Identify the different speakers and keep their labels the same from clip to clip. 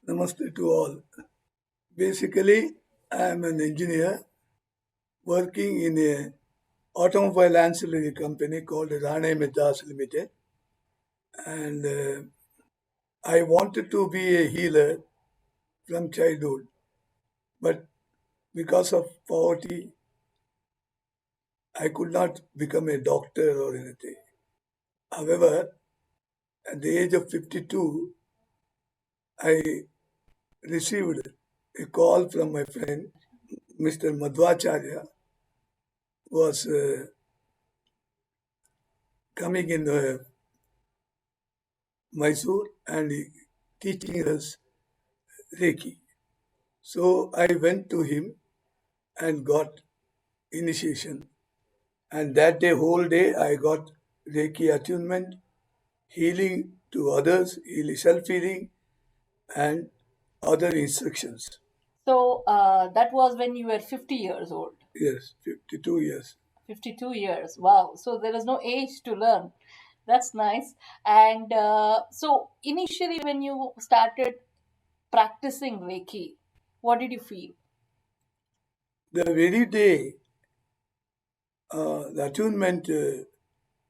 Speaker 1: Namaste to all. Basically, I am an engineer working in a automobile ancillary company called Rane Medas Limited, and I wanted to be a healer from childhood, but because of poverty, I could not become a doctor or anything. However, at the age of 52, I received a call from my friend, Mr. Madhvacharya, who was coming in Mysore and teaching us Reiki. So I went to him and got initiation. And that day, whole day, I got Reiki attunement, healing to others, self-healing, and other instructions.
Speaker 2: So that was when you were 50 years old.
Speaker 1: Yes, 52 years.
Speaker 2: 52 years. Wow. So there is no age to learn. That's nice. And so initially, when you started practicing Reiki, what did you feel?
Speaker 1: The very day, the attunement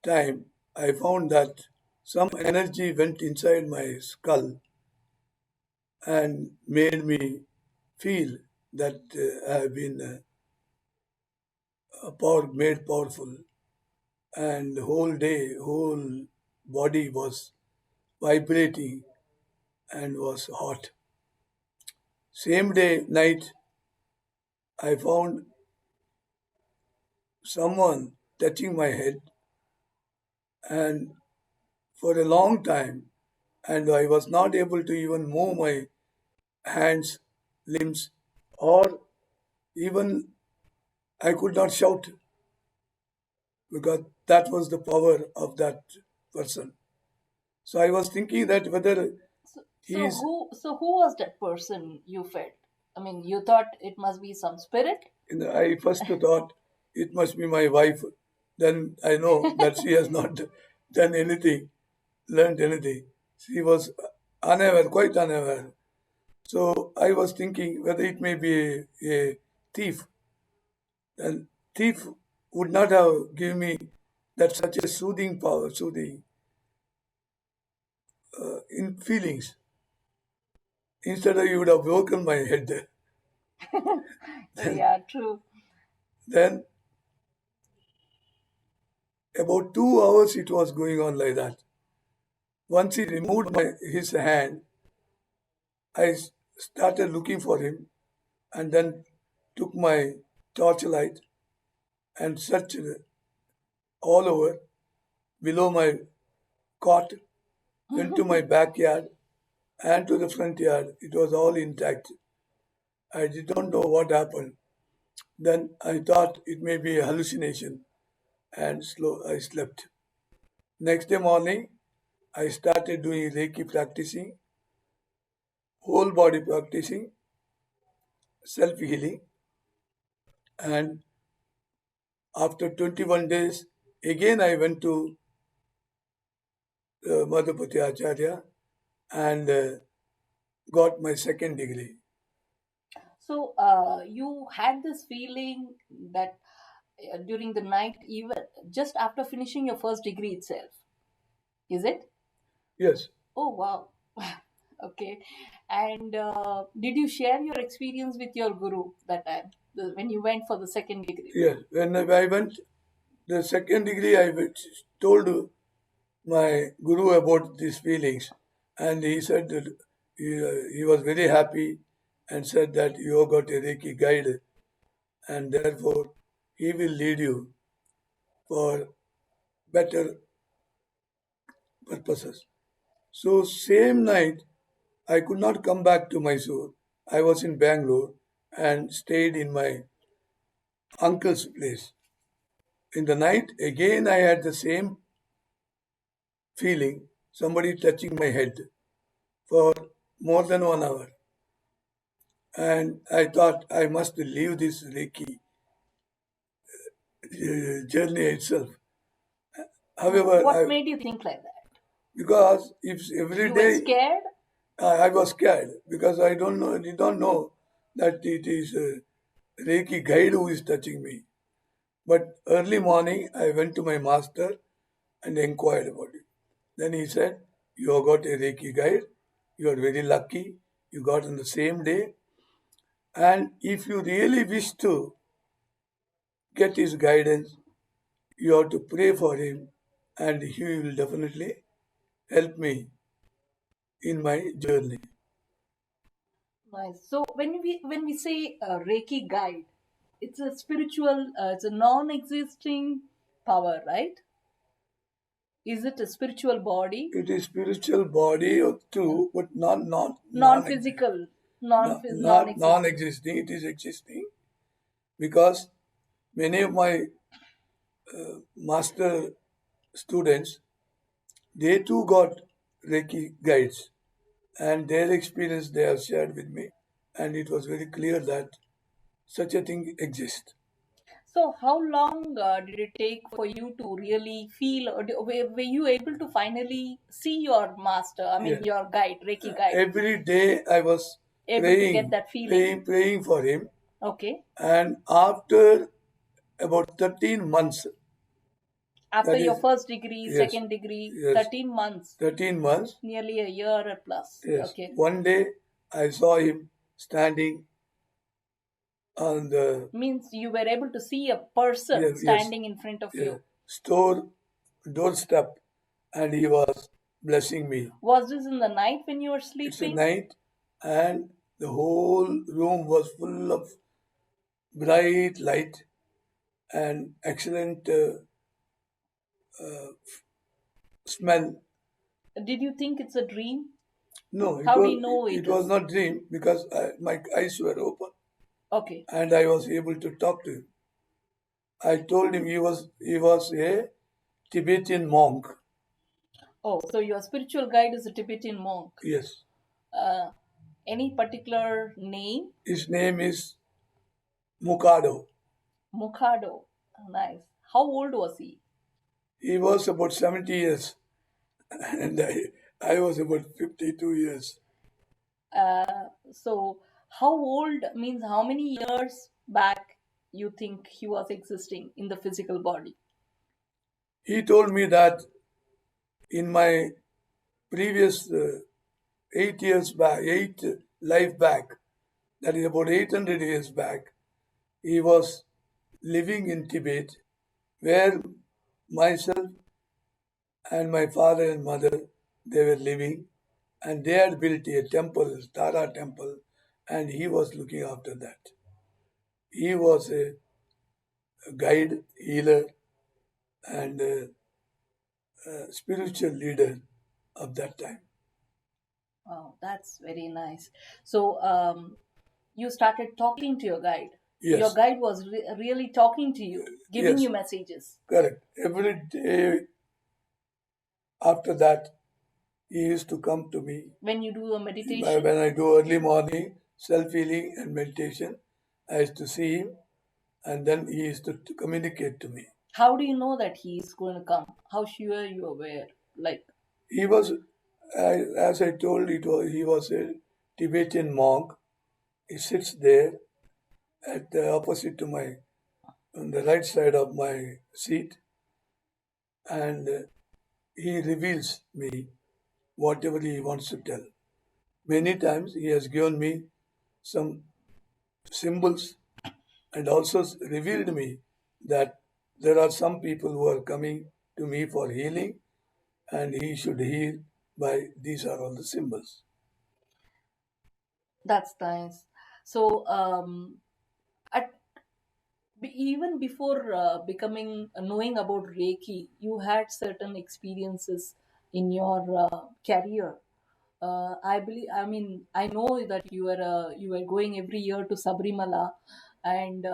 Speaker 1: time, I found that some energy went inside my skull and made me feel that I have been made powerful, and whole day, whole body was vibrating and was hot. Same day, night, I found someone touching my head, and for a long time, and I was not able to even move my hands, limbs, or even I could not shout because that was the power of that person. So I was thinking that whether
Speaker 2: So,
Speaker 1: he
Speaker 2: so
Speaker 1: is
Speaker 2: who so who was that person you felt? I mean, you thought it must be some spirit?
Speaker 1: I first thought it must be my wife. Then I know that she has not done anything, learned anything. She was unaware, quite unaware. So I was thinking whether it may be a thief. And thief would not have given me that such a soothing power, soothing in feelings. Instead, he would have broken my head.
Speaker 2: Yeah, true.
Speaker 1: Then about 2 hours it was going on like that. Once he removed his hand, I started looking for him and then took my torchlight and searched all over below my cot, went to my backyard and to the front yard. It was all intact. I did not know what happened. Then I thought it may be a hallucination and I slept. Next day morning, I started doing Reiki practicing, whole body practicing, self healing, and after 21 days, again I went to Madhupati Acharya and got my second degree.
Speaker 2: So you had this feeling that during the night, even just after finishing your first degree itself, is it?
Speaker 1: Yes,
Speaker 2: Oh, wow. Okay. And did you share your experience with your guru that time when you went for the second degree?
Speaker 1: yes. When I went the second degree, told my guru about these feelings, and he said that he was very happy and said that you have got a Reiki guide, and therefore he will lead you for better purposes. So, same night, I could not come back to Mysore. I was in Bangalore and stayed in my uncle's place. In the night, again, I had the same feeling somebody touching my head for more than 1 hour. And I thought I must leave this Reiki journey itself. However,
Speaker 2: What made you think like that?
Speaker 1: because if every
Speaker 2: You were
Speaker 1: day,
Speaker 2: scared?
Speaker 1: I was scared because did not know that it is a Reiki guide who is touching me. But early morning, I went to my master and inquired about it. Then he said, "You have got a Reiki guide. You are very lucky. You got on the same day. And if you really wish to get his guidance, you have to pray for him, and he will definitely help me in my journey."
Speaker 2: Nice. So when we say Reiki guide, it's a spiritual, it's a non-existing power, right? Is it a spiritual body?
Speaker 1: It is spiritual body too, but
Speaker 2: Non-physical,
Speaker 1: not
Speaker 2: non-existing.
Speaker 1: non-existing. It is existing because many of my master students, they too got Reiki guides, and their experience they have shared with me, and it was very clear that such a thing exists.
Speaker 2: So how long did it take for you to really feel, or were you able to finally see your master? I mean,
Speaker 1: Yeah.
Speaker 2: your guide, Reiki guide,
Speaker 1: Every day I was
Speaker 2: able to get that feeling?
Speaker 1: praying for him,
Speaker 2: Okay.
Speaker 1: and after about 13 months,
Speaker 2: After
Speaker 1: that
Speaker 2: your
Speaker 1: is,
Speaker 2: first degree,
Speaker 1: yes,
Speaker 2: second degree,
Speaker 1: yes,
Speaker 2: 13 months,
Speaker 1: 13 months,
Speaker 2: nearly a year or plus.
Speaker 1: yes.
Speaker 2: Okay.
Speaker 1: One day I saw him standing on the,
Speaker 2: Means you were able to see a person
Speaker 1: yes, yes,
Speaker 2: standing in front of
Speaker 1: yes,
Speaker 2: you.
Speaker 1: store doorstep, and he was blessing me.
Speaker 2: Was this in the night when you were
Speaker 1: It's a
Speaker 2: sleeping?
Speaker 1: night, and the whole room was full of bright light and excellent smell.
Speaker 2: Did you think it's a dream?
Speaker 1: No,
Speaker 2: How do you know
Speaker 1: it
Speaker 2: it
Speaker 1: was
Speaker 2: is?
Speaker 1: not dream because my eyes were open
Speaker 2: Okay.
Speaker 1: and I was able to talk to him. I told him he was a Tibetan monk.
Speaker 2: Oh, so your spiritual guide is a Tibetan monk.
Speaker 1: Yes,
Speaker 2: Uh, any particular name?
Speaker 1: his name is Mukado.
Speaker 2: Mukado. Nice. How old was he?
Speaker 1: He was about 70 years, and I was about 52 years.
Speaker 2: So how old means how many years back you think he was existing in the physical body?
Speaker 1: He told me that in my previous 8 years back, 8 life back, that is about 800 years back, he was living in Tibet, where myself and my father and mother they were living, and they had built a temple, Tara temple, and he was looking after that. He was a guide, healer, and a spiritual leader of that time.
Speaker 2: Oh, that's very nice. So you started talking to your guide. Your
Speaker 1: Yes,
Speaker 2: guide was really talking to you, giving
Speaker 1: yes,
Speaker 2: you messages.
Speaker 1: correct. Every day after that, he used to come to me
Speaker 2: When you do a meditation,
Speaker 1: when I do early morning self healing and meditation. I used to see him, and then he used to communicate to me.
Speaker 2: how do you know that he is going to come? How sure you are aware? Like,
Speaker 1: He was, as I told, he was a Tibetan monk. He sits there at the opposite to my, on the right side of my seat, and he reveals me whatever he wants to tell. Many times he has given me some symbols and also revealed me that there are some people who are coming to me for healing, and he should heal by these are all the symbols.
Speaker 2: that's nice. So at even before becoming knowing about Reiki, you had certain experiences in your career. I believe. I mean, I know that you were going every year to Sabrimala, and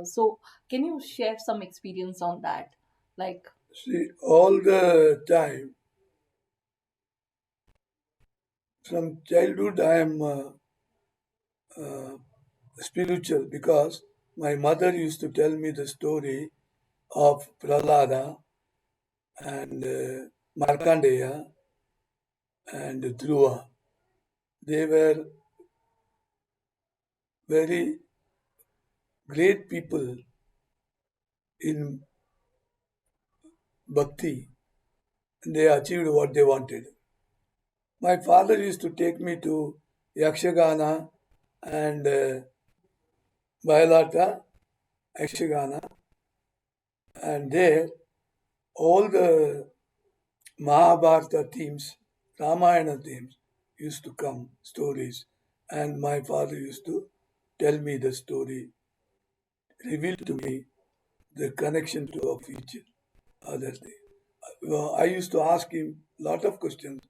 Speaker 2: so can you share some experience on that? Like,
Speaker 1: See, all the time from childhood, I am spiritual because my mother used to tell me the story of Prahlada and Markandeya and Dhruva. They were very great people in bhakti, and they achieved what they wanted. My father used to take me to Yakshagana and Bayalata, Yakshagana, and there all the Mahabharata themes, Ramayana themes used to come, stories, and my father used to tell me the story, reveal to me the connection to of each other thing. Well, I used to ask him a lot of questions,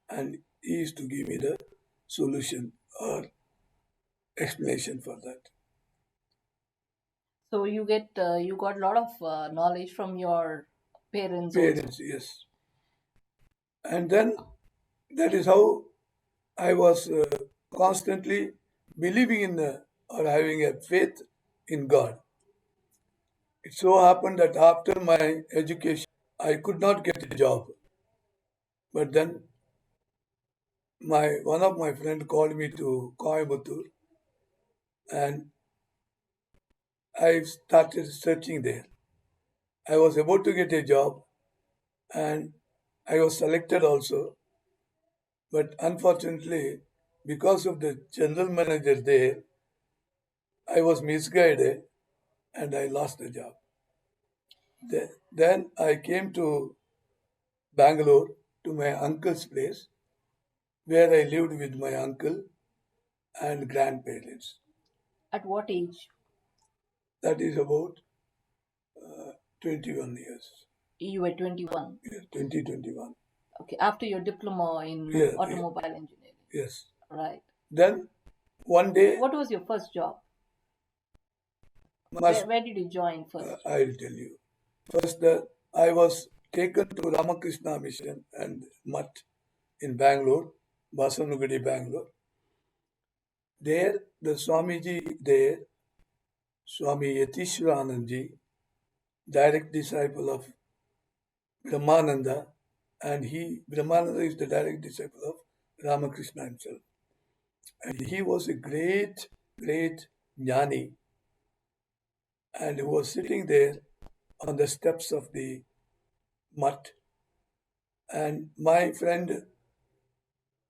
Speaker 1: and he used to give me the solution or explanation for that.
Speaker 2: So you got a lot of knowledge from your parents also.
Speaker 1: Parents, yes. And then that is how I was constantly believing in or having a faith in God. It so happened that after my education, I could not get a job. But then my one of my friend called me to Coimbatore, and I started searching there. I was about to get a job, and I was selected also. But unfortunately, because of the general manager there, I was misguided and I lost the job. Then I came to Bangalore to my uncle's place where I lived with my uncle and grandparents.
Speaker 2: At what age?
Speaker 1: That is about 21 years.
Speaker 2: You were 21.
Speaker 1: Yes, 2021.
Speaker 2: Okay, after your diploma in
Speaker 1: Yeah, yeah,
Speaker 2: automobile engineering.
Speaker 1: yes.
Speaker 2: Right.
Speaker 1: Then one day,
Speaker 2: What was your first job?
Speaker 1: must
Speaker 2: Where did you join first?
Speaker 1: I'll tell you. First, I was taken to Ramakrishna Mission and Mutt in Bangalore, Basanugadi, Bangalore. There, the Swamiji there, Swami Yatishwaranandji, direct disciple of Brahmananda, and Brahmananda is the direct disciple of Ramakrishna himself. And he was a great, great jnani, and he was sitting there on the steps of the mutt. And my friend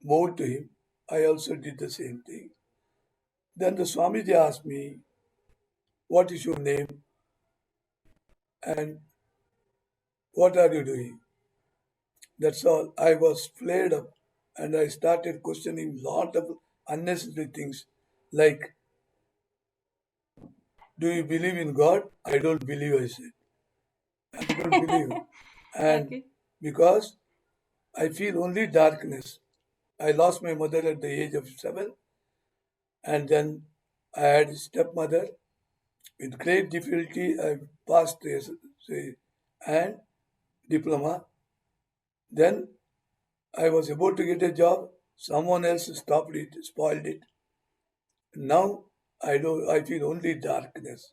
Speaker 1: bowed to him. I also did the same thing. Then the Swamiji asked me, "What is your name and what are you doing?" That's all. I was flared up and I started questioning lot of unnecessary things like, "Do you believe in God?" "I don't believe," I said. "I don't believe." And
Speaker 2: Okay.
Speaker 1: because I feel only darkness. I lost my mother at the age of 7, and then I had a stepmother. With great difficulty, I passed the and diploma. Then I was about to get a job. Someone else stopped it, spoiled it. Now I don't. I feel only darkness.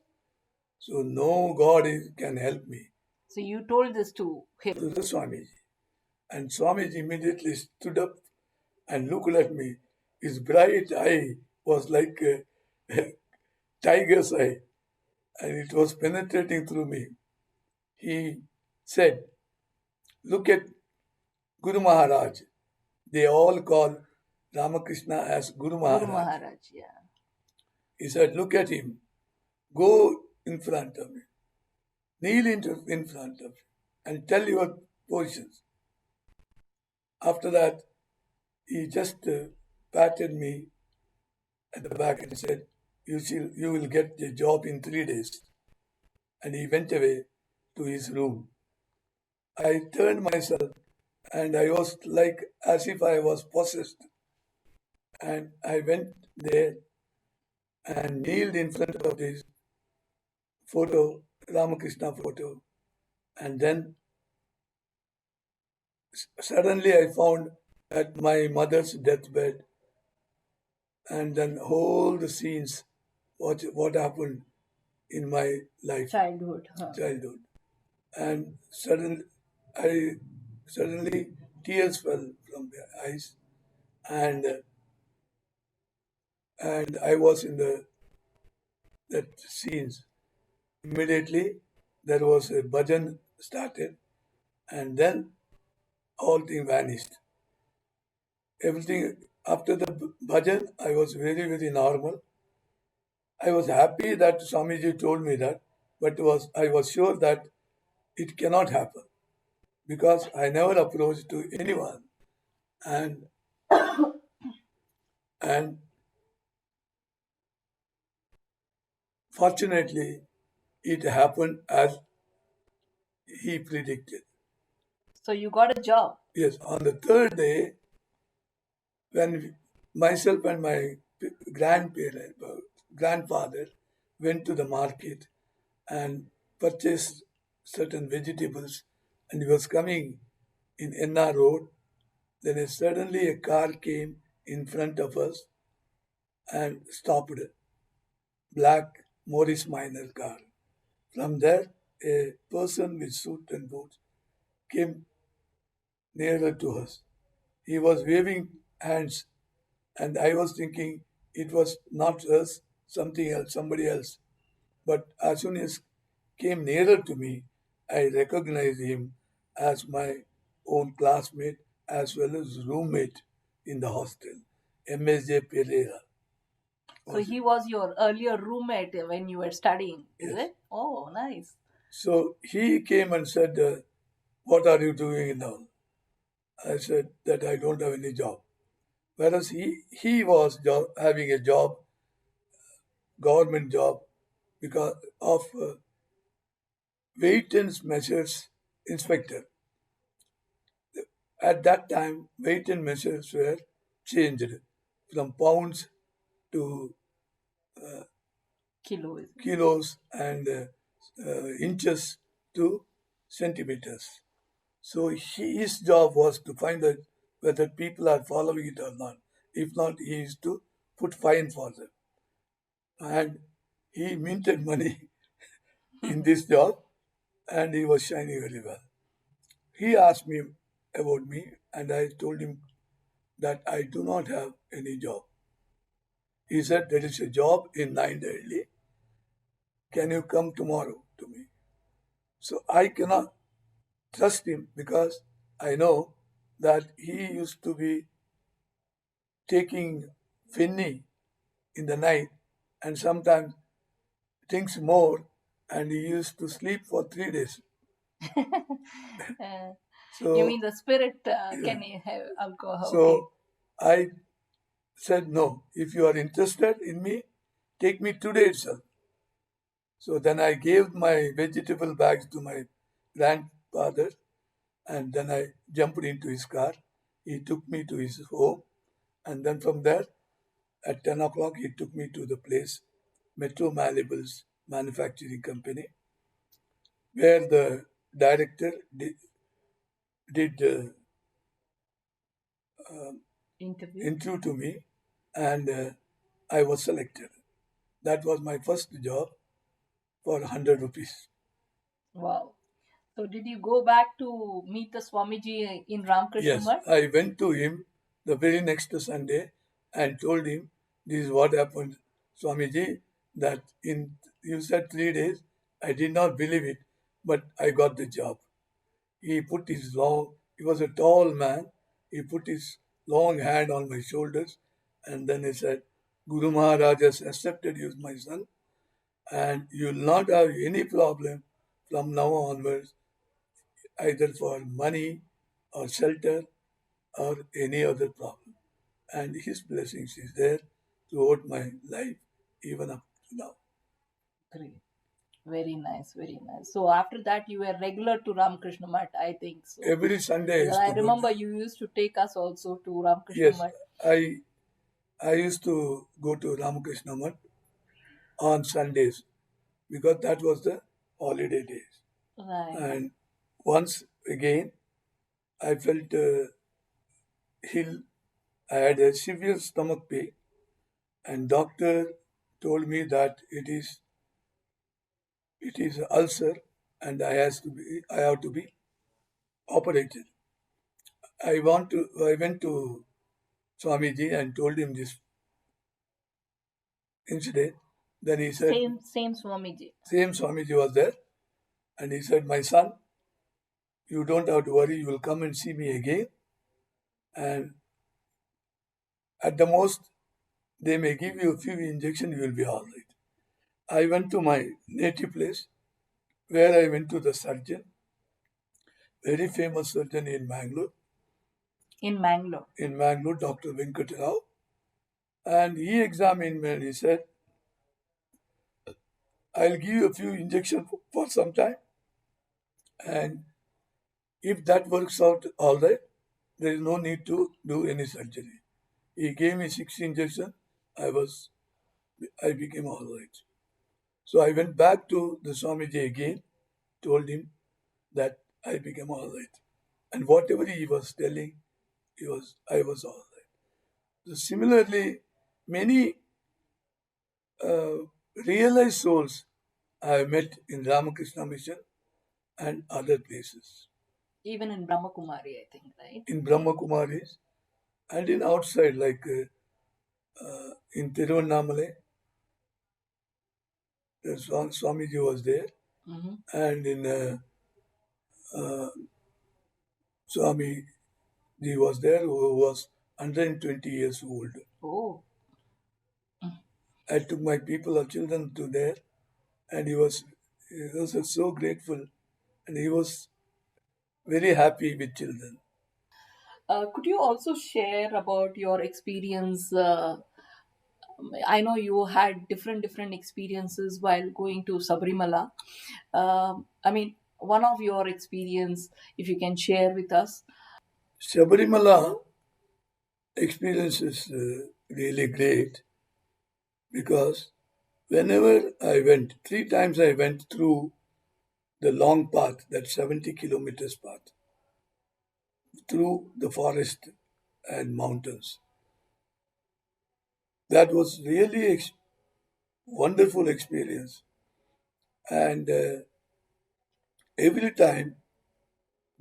Speaker 1: So no God can help me.
Speaker 2: So you told this to
Speaker 1: To
Speaker 2: him.
Speaker 1: the Swamiji, and Swamiji immediately stood up and looked at me. His bright eye was like a tiger's eye, and it was penetrating through me. He said, "Look at Guru Maharaj." They all call Ramakrishna as Guru
Speaker 2: Guru
Speaker 1: Maharaj.
Speaker 2: Maharaj, yeah.
Speaker 1: He said, "Look at him. Go in front of me. Kneel in front of me and tell your positions." After that, he just patted me at the back and said, You will get a job in 3 days." And he went away to his room. I turned myself and I was like as if I was possessed. And I went there and kneeled in front of this photo, Ramakrishna photo. And then suddenly I found at my mother's deathbed, and then all the scenes, what happened in my life,
Speaker 2: Childhood, huh?
Speaker 1: childhood. And suddenly tears fell from their eyes, and and I was in the that scenes. Immediately there was a bhajan started, and then all thing vanished. Everything after the bhajan, I was very very normal. I was happy that Swamiji told me that, but I was sure that it cannot happen because I never approached to anyone, and and fortunately it happened as he predicted.
Speaker 2: So you got a job.
Speaker 1: Yes, on the third day, when myself and my grandfather went to the market and purchased certain vegetables, and he was coming in NR Road, then suddenly a car came in front of us and stopped. Black Morris Minor car. From there, a person with suit and boots came nearer to us. He was waving hands, and I was thinking it was not us, something else, somebody else. But as soon as came nearer to me, I recognized him as my own classmate as well as roommate in the hostel, MSJ Pereira.
Speaker 2: So
Speaker 1: Was
Speaker 2: he was your earlier roommate when you were studying, is
Speaker 1: Yes.
Speaker 2: it? Oh, nice.
Speaker 1: So he came and said, "What are you doing now?" I said that I don't have any job. Whereas he was having a job, government job, because of weight and measures inspector. At that time, weight and measures were changed from pounds to
Speaker 2: Kilo is
Speaker 1: kilos and inches to centimeters. So his job was to find out whether people are following it or not. If not, he is to put fine for them. And he minted money in this job, and he was shining very well. He asked me about me, and I told him that I do not have any job. He said, "There is a job in 9 Delhi. Can you come tomorrow to me?" So I cannot trust him because I know that he used to be taking Finny in the night and sometimes thinks more, and he used to sleep for 3 days.
Speaker 2: Uh, you
Speaker 1: So,
Speaker 2: mean the spirit
Speaker 1: yeah.
Speaker 2: can have alcohol? Okay.
Speaker 1: So I said, "No, if you are interested in me, take me today itself." So then I gave my vegetable bags to my grandfather, and then I jumped into his car. He took me to his home, and then from there, at 10 o'clock, he took me to the place, Metro Malleables Manufacturing Company, where the director did
Speaker 2: Interview.
Speaker 1: interview to me, and I was selected. That was my first job for 100 rupees.
Speaker 2: Wow. So did you go back to meet the Swamiji in Ramakrishna
Speaker 1: Yes,
Speaker 2: Mutt?
Speaker 1: I went to him the very next Sunday and told him this is what happened, Swamiji, that in you said 3 days. I did not believe it, but I got the job. He was a tall man. He put his long hand on my shoulders and then he said, "Guru Maharaj has accepted you, my son, and you will not have any problem from now onwards, either for money or shelter or any other problem." And his blessings is there throughout my life, even up to now.
Speaker 2: Great. Very nice, very nice. So after that, you were regular to Ramakrishna Mutt, I think so.
Speaker 1: Every Sunday I
Speaker 2: Because
Speaker 1: used
Speaker 2: I
Speaker 1: to go
Speaker 2: remember
Speaker 1: there.
Speaker 2: you used to take us also to Ramakrishna
Speaker 1: Yes,
Speaker 2: Mutt.
Speaker 1: I I used to go to Ramakrishna Mutt on Sundays because that was the holiday days.
Speaker 2: Right.
Speaker 1: And once again, I felt ill. I had a severe stomach pain, and doctor told me that it is ulcer, and I have to be operated. I went to Swamiji and told him this incident. Then he said,
Speaker 2: Same Swamiji.
Speaker 1: same Swamiji was there, and he said, my son, you don't have to worry, you will come and see me again, and at the most, they may give you a few injections, you will be all right. I went to my native place, where I went to the surgeon, very famous surgeon in Mangalore,
Speaker 2: In Mangalore.
Speaker 1: Dr. Venkatarao, and he examined me and he said, I'll give you a few injections for some time, and if that works out all right, there is no need to do any surgery. He gave me 6 injections. I became all right. So I went back to the Swamiji again, told him that I became all right. And whatever he was telling, I was all right. So similarly, many uh, realized souls I have met in Ramakrishna Mission and other places.
Speaker 2: Even in Brahma Kumari, I think, right?
Speaker 1: In Brahma Kumaris and in outside, like in Tiruvannamalai, the Swamiji was there,
Speaker 2: Mm-hmm.
Speaker 1: and in uh, Swami Ji was there, who was 120 years old.
Speaker 2: Oh.
Speaker 1: I took my people or children to there, and he was so grateful, and he was very happy with children.
Speaker 2: Could you also share about your experience? I know you had different experiences while going to Sabrimala. I mean, one of your experience, if you can share with us.
Speaker 1: Shabarimala experience is really great because whenever I went, 3 times I went through the long path, that 70 kilometers path, through the forest and mountains. That was really wonderful experience, and every time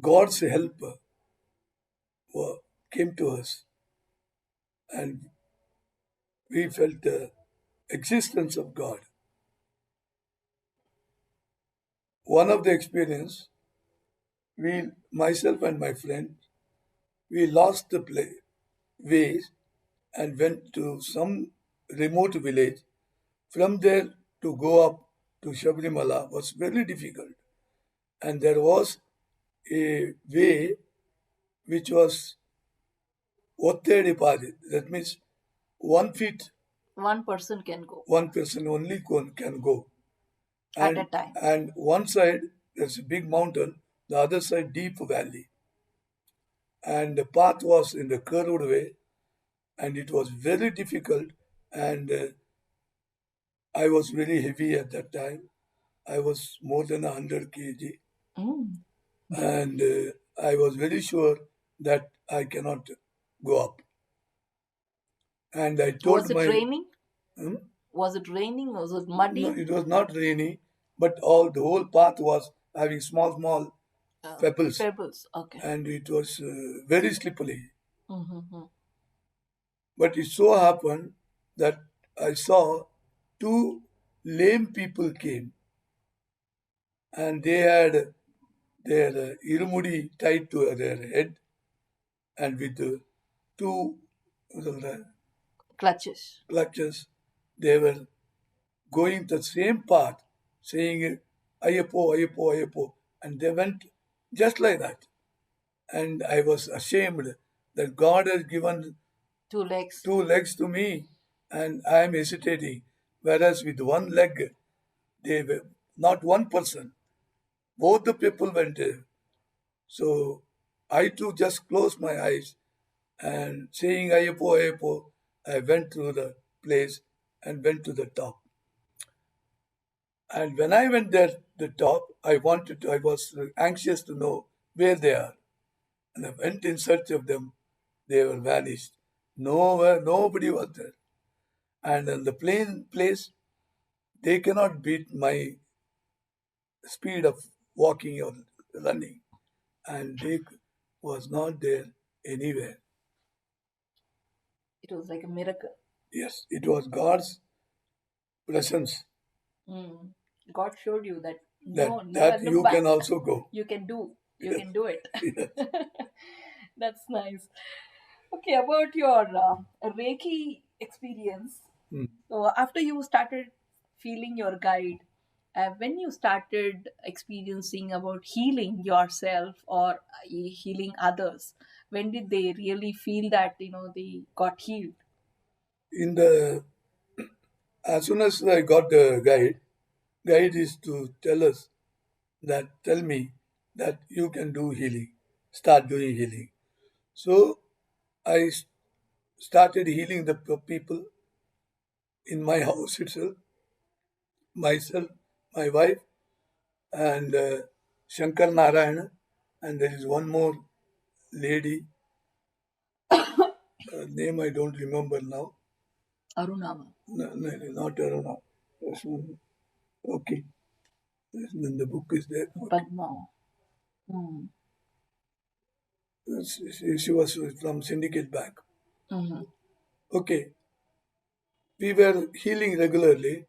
Speaker 1: God's help came to us, and we felt the existence of God. One of the experience, myself and my friend, we lost the ways and went to some remote village. From there to go up to Shabrimala was very difficult, and there was a way which was ottedipadi. That means 1 feet,
Speaker 2: One person can go
Speaker 1: one person only can go.
Speaker 2: at a
Speaker 1: And,
Speaker 2: time.
Speaker 1: and one side there's a big mountain, the other side deep valley. And the path was in the curved way, and it was very difficult. And I was very heavy at that time. I was more than 100 kg,
Speaker 2: Mm.
Speaker 1: and I was very sure that I cannot go up. And I told
Speaker 2: Was it
Speaker 1: my
Speaker 2: raining?
Speaker 1: hmm?
Speaker 2: Was it raining? Was it
Speaker 1: No,
Speaker 2: muddy?
Speaker 1: it was not rainy, but the whole path was having small pebbles,
Speaker 2: Pebbles. Okay.
Speaker 1: and it was very slippery.
Speaker 2: Mm-hmm.
Speaker 1: But it so happened that I saw two lame people came, and they had their irumudi tied to their head, and with two uh,
Speaker 2: Clutches.
Speaker 1: clutches, they were going the same path, saying Ayapo, Ayapo, Ayapo, and they went just like that. And I was ashamed that God has given
Speaker 2: Two legs.
Speaker 1: 2 legs to me, and I am hesitating. Whereas with one leg, they were not one person, both the people went there. So I too just closed my eyes and saying Ayapo, Ayapo, I went through the place and went to the top. And when I went there, the top, I was anxious to know where they are. And I went in search of them. They were vanished. Nowhere, nobody was there. And in the plain place, they cannot beat my speed of walking or running. And they was not there anywhere.
Speaker 2: It was like a miracle.
Speaker 1: Yes, it was God's presence
Speaker 2: Mm. God showed you that
Speaker 1: that
Speaker 2: no, never
Speaker 1: that
Speaker 2: look
Speaker 1: you
Speaker 2: back.
Speaker 1: can also go.
Speaker 2: You can do. You
Speaker 1: Yes,
Speaker 2: can do it.
Speaker 1: yes.
Speaker 2: That's nice. Okay, about your Reiki experience.
Speaker 1: Hmm.
Speaker 2: So after you started feeling your guide, when you started experiencing about healing yourself or healing others, when did they really feel that they got healed?
Speaker 1: In the as soon as I got the guide is to tell me that you can do healing, start doing healing. So I started healing the people in my house itself, myself, my wife, and Shankar Narayana, and there is one more lady, name I don't remember now.
Speaker 2: Arunama,
Speaker 1: No, no, no, not Aruna. This one. Okay, then the book is there. Okay,
Speaker 2: Padma. Hmm.
Speaker 1: she was from Syndicate Bank.
Speaker 2: Hmm.
Speaker 1: Okay, we were healing regularly,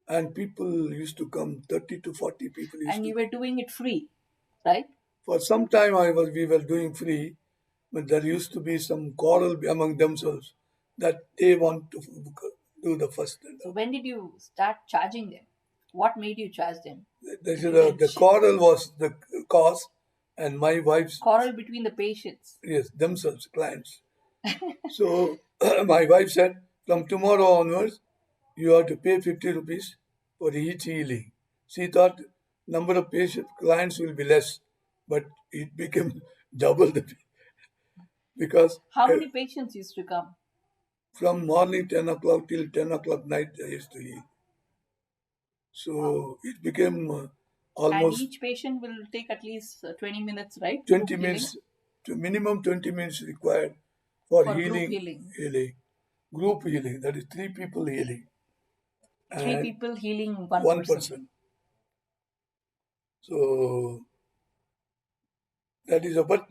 Speaker 1: and people used to come. 30 to 40 people used
Speaker 2: And
Speaker 1: to
Speaker 2: you
Speaker 1: come.
Speaker 2: were doing it free, right?
Speaker 1: For some time, we were doing free, but there used to be some quarrel among themselves that they want to do the first.
Speaker 2: So when did you start charging them? What made you charge them?
Speaker 1: This
Speaker 2: If
Speaker 1: is
Speaker 2: you can
Speaker 1: the quarrel was the cause, and my wife's,
Speaker 2: quarrel between the patients.
Speaker 1: yes, themselves clients. So my wife said, from tomorrow onwards, you have to pay 50 rupees for each healing. She thought number of patient clients will be less, but it became double the because
Speaker 2: How many patients used to come?
Speaker 1: from morning 10 o'clock till 10 o'clock night I used to heal.
Speaker 2: Wow.
Speaker 1: So it became
Speaker 2: And
Speaker 1: almost
Speaker 2: each patient will take at least 20 minutes, right? For
Speaker 1: 20
Speaker 2: healing,
Speaker 1: minutes to minimum 20 minutes required for
Speaker 2: for group
Speaker 1: healing,
Speaker 2: healing.
Speaker 1: group healing, that is three people healing
Speaker 2: Three
Speaker 1: and
Speaker 2: people healing one
Speaker 1: one
Speaker 2: person.
Speaker 1: person. So that is a but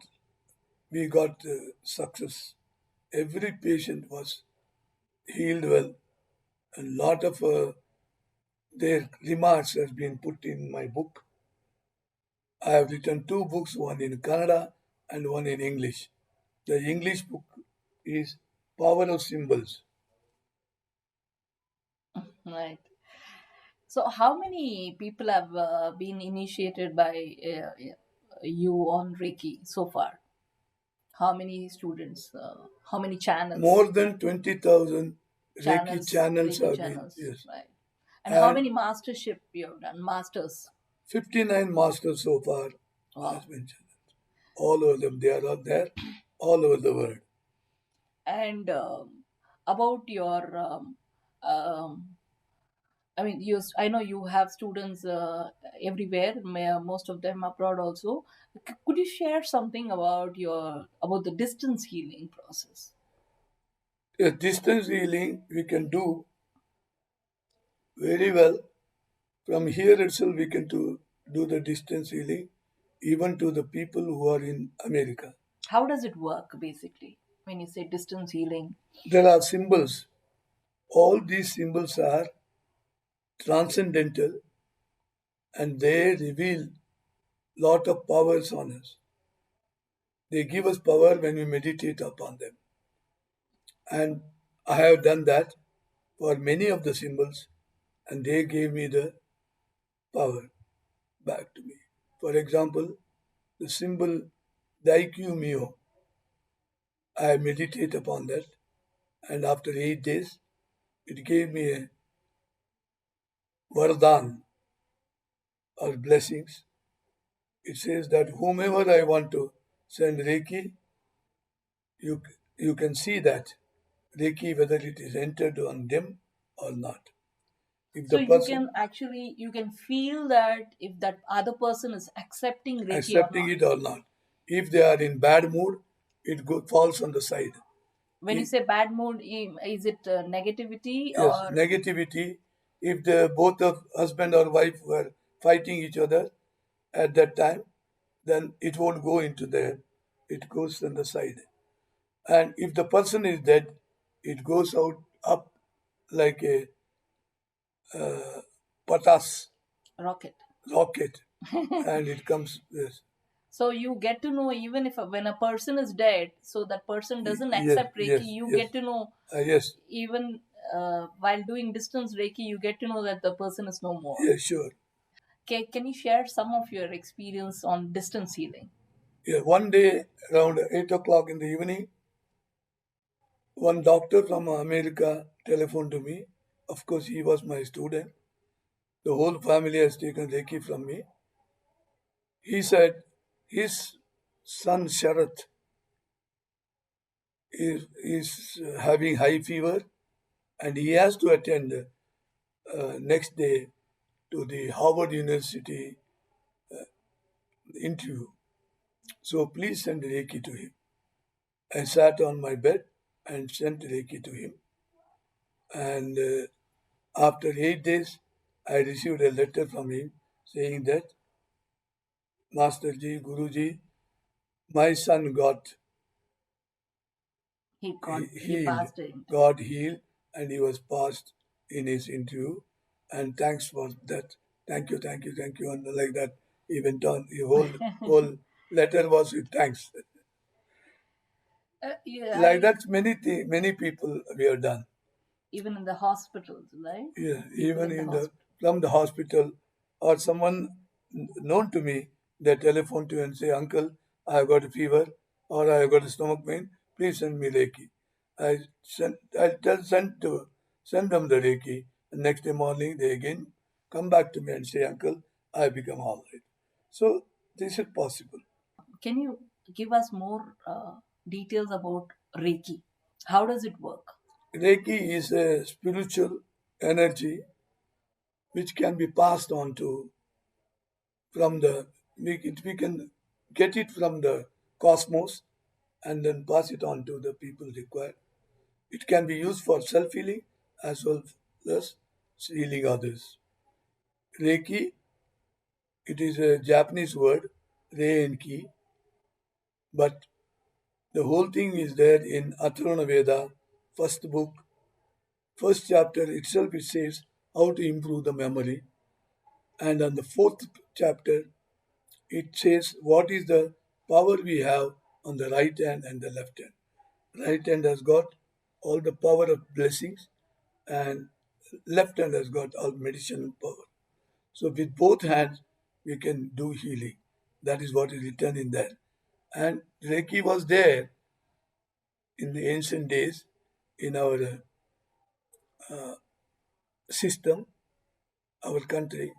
Speaker 1: we got success. Every patient was healed well, and lot of their remarks has been put in my book. I have written two books, one in Kannada and one in English. The English book is Power of Symbols.
Speaker 2: Right. So, how many people have been initiated by you on Reiki so far? How many students? How many channels?
Speaker 1: More than 20,000 Reiki
Speaker 2: Channels,
Speaker 1: channels
Speaker 2: Reiki
Speaker 1: have been,
Speaker 2: channels,
Speaker 1: yes.
Speaker 2: right? And how
Speaker 1: And
Speaker 2: many mastership you have done? Masters.
Speaker 1: 59 masters so far has
Speaker 2: Wow.
Speaker 1: been channeled. All over them, they are all there, all over the world.
Speaker 2: And about your, I mean, I know you have students everywhere, most of them abroad also. Could you share something about about the distance healing process?
Speaker 1: A distance healing we can do very well. From here itself, we can do the distance healing, even to the people who are in America.
Speaker 2: How does it work basically when you say distance healing?
Speaker 1: There are symbols. All these symbols are transcendental and they reveal lot of powers on us. They give us power when we meditate upon them. And I have done that for many of the symbols, and they gave me the power back to me. For example, the symbol Daikyu Mio, I meditate upon that, and after 8 days, it gave me a vardhan or blessings. It says that whomever I want to send Reiki, you, you can see that Reiki whether it is entered on them or not. If
Speaker 2: So
Speaker 1: the person
Speaker 2: you can feel that if that other person is accepting Reiki or
Speaker 1: accepting
Speaker 2: not.
Speaker 1: it or not, if they are in bad mood, falls on the side.
Speaker 2: When you say bad mood, is it negativity
Speaker 1: Yes,
Speaker 2: or
Speaker 1: negativity. If the both of husband or wife were fighting each other at that time, then it won't go into there. It goes on the side. And if the person is dead, it goes out up like a uh, patas
Speaker 2: Rocket.
Speaker 1: rocket, and it comes this.
Speaker 2: So you get to know, even if when a person is dead, so that person doesn't
Speaker 1: Yes,
Speaker 2: accept Reiki,
Speaker 1: yes,
Speaker 2: you
Speaker 1: yes,
Speaker 2: get to know,
Speaker 1: yes,
Speaker 2: even while doing distance Reiki, you get to know that the person is no more.
Speaker 1: yes, sure.
Speaker 2: Can you share some of your experience on distance healing?
Speaker 1: Yeah, one day around 8 o'clock in the evening, one doctor from America telephoned to me. Of course, he was my student. The whole family has taken Reiki from me. He said his son Sharath is having high fever and he has to attend next day to the Harvard University interview. So please send Reiki to him. I sat on my bed and sent Reiki to him. And after 8 days, I received a letter from him saying that Masterji, Guruji, my son got
Speaker 2: He
Speaker 1: healed,
Speaker 2: passed it.
Speaker 1: got healed, and he was passed in his interview. And thanks for that. Thank you, thank you, thank you. And like that, he went on. The whole letter was with thanks.
Speaker 2: Yeah,
Speaker 1: Like that, many people we have done.
Speaker 2: even in the hospitals, right?
Speaker 1: Yeah,
Speaker 2: People
Speaker 1: even
Speaker 2: in the
Speaker 1: in the
Speaker 2: hospital.
Speaker 1: from the hospital or someone known to me, they telephone to you and say, Uncle, I have got a fever or I have got a stomach pain. Please send me Reiki. I send them the Reiki. And next day morning they again come back to me and say, Uncle, I have become all right. So this is possible.
Speaker 2: Can you give us more details about Reiki? How does it work?
Speaker 1: Reiki is a spiritual energy which can be passed on to from we can get it from the cosmos and then pass it on to the people required. It can be used for self-healing as well as healing others. Reiki, it is a Japanese word, Rei and Ki, but the whole thing is there in Atharvana Veda, first book, first chapter itself. It says how to improve the memory, and on the fourth chapter it says what is the power we have on the right hand and the left hand. Right hand has got all the power of blessings, and left hand has got all medicinal power. So with both hands, we can do healing. That is what is written in there. And Reiki was there in the ancient days in our system, our country.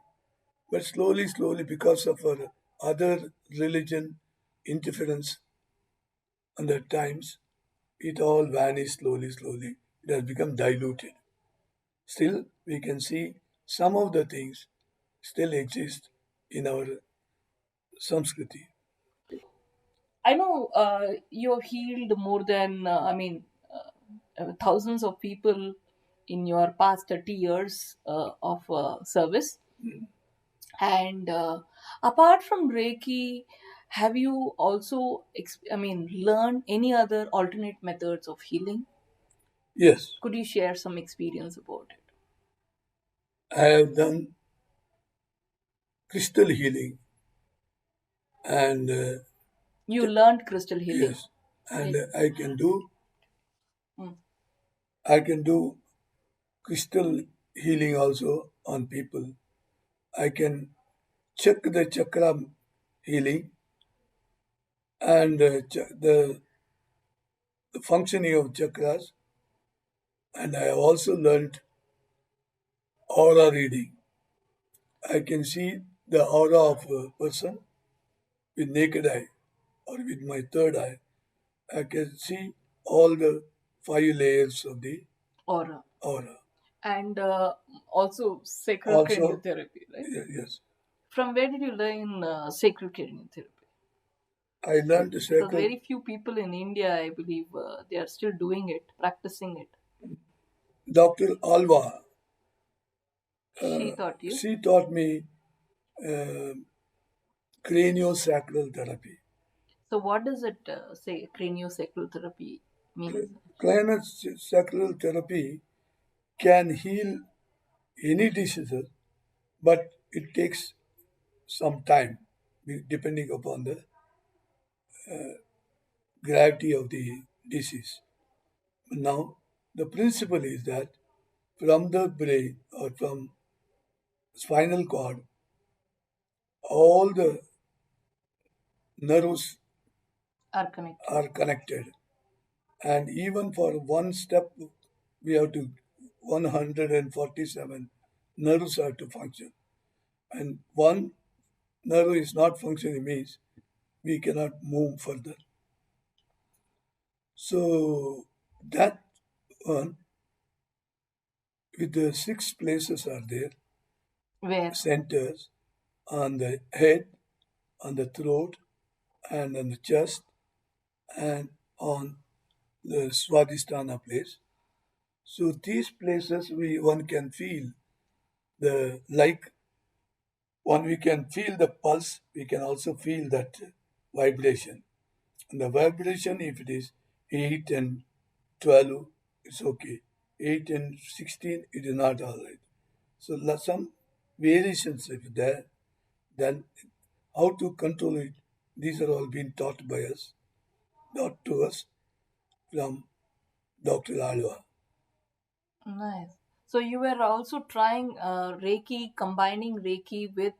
Speaker 1: But slowly, slowly, because of our other religion interference on the times, it all vanished slowly, slowly. It has become diluted. Still, we can see some of the things still exist in our Samskriti.
Speaker 2: I know you've healed more than, thousands of people in your past 30 years of service. And apart from Reiki, have you also, learned any other alternate methods of healing?
Speaker 1: Yes,
Speaker 2: Could you share some experience about it?
Speaker 1: I have done crystal healing and
Speaker 2: You learned crystal healing.
Speaker 1: yes, and
Speaker 2: Yes. Mm.
Speaker 1: I can do crystal healing also on people. I can check the chakra healing and the functioning of chakras, and I have also learned aura reading. I can see the aura of a person with naked eye or with my third eye. I can see all the 5 layers of the
Speaker 2: Aura.
Speaker 1: aura.
Speaker 2: And also sacral
Speaker 1: Also,
Speaker 2: craniotherapy, right?
Speaker 1: yes,
Speaker 2: From where did you learn sacral craniotherapy?
Speaker 1: I learned the
Speaker 2: Because
Speaker 1: sacral.
Speaker 2: very few people in India, I believe, they are still doing it, practicing it.
Speaker 1: Dr. Alva,
Speaker 2: She taught you.
Speaker 1: she taught me uh, craniosacral therapy.
Speaker 2: So, what does it say craniosacral therapy means?
Speaker 1: Craniosacral therapy can heal any diseases, but it takes some time depending upon the gravity of the disease. Now, the principle is that from the brain or from spinal cord, all the nerves
Speaker 2: Are connected.
Speaker 1: are connected, and even for one step, we have to 147 nerves are to function, and one nerve is not functioning means we cannot move further. So that one with the six places are there,
Speaker 2: Where?
Speaker 1: centers on the head, on the throat, and on the chest, and on the Swadhisthana place. So these places we one can feel the like one we can feel the pulse, we can also feel that vibration. And the vibration, if it is 8 and 12, it's okay. 8 and 16, it is not all right. So some variations if there, then how to control it, these are all being taught to us from Dr. Alva.
Speaker 2: Nice. So you were also trying Reiki, combining Reiki with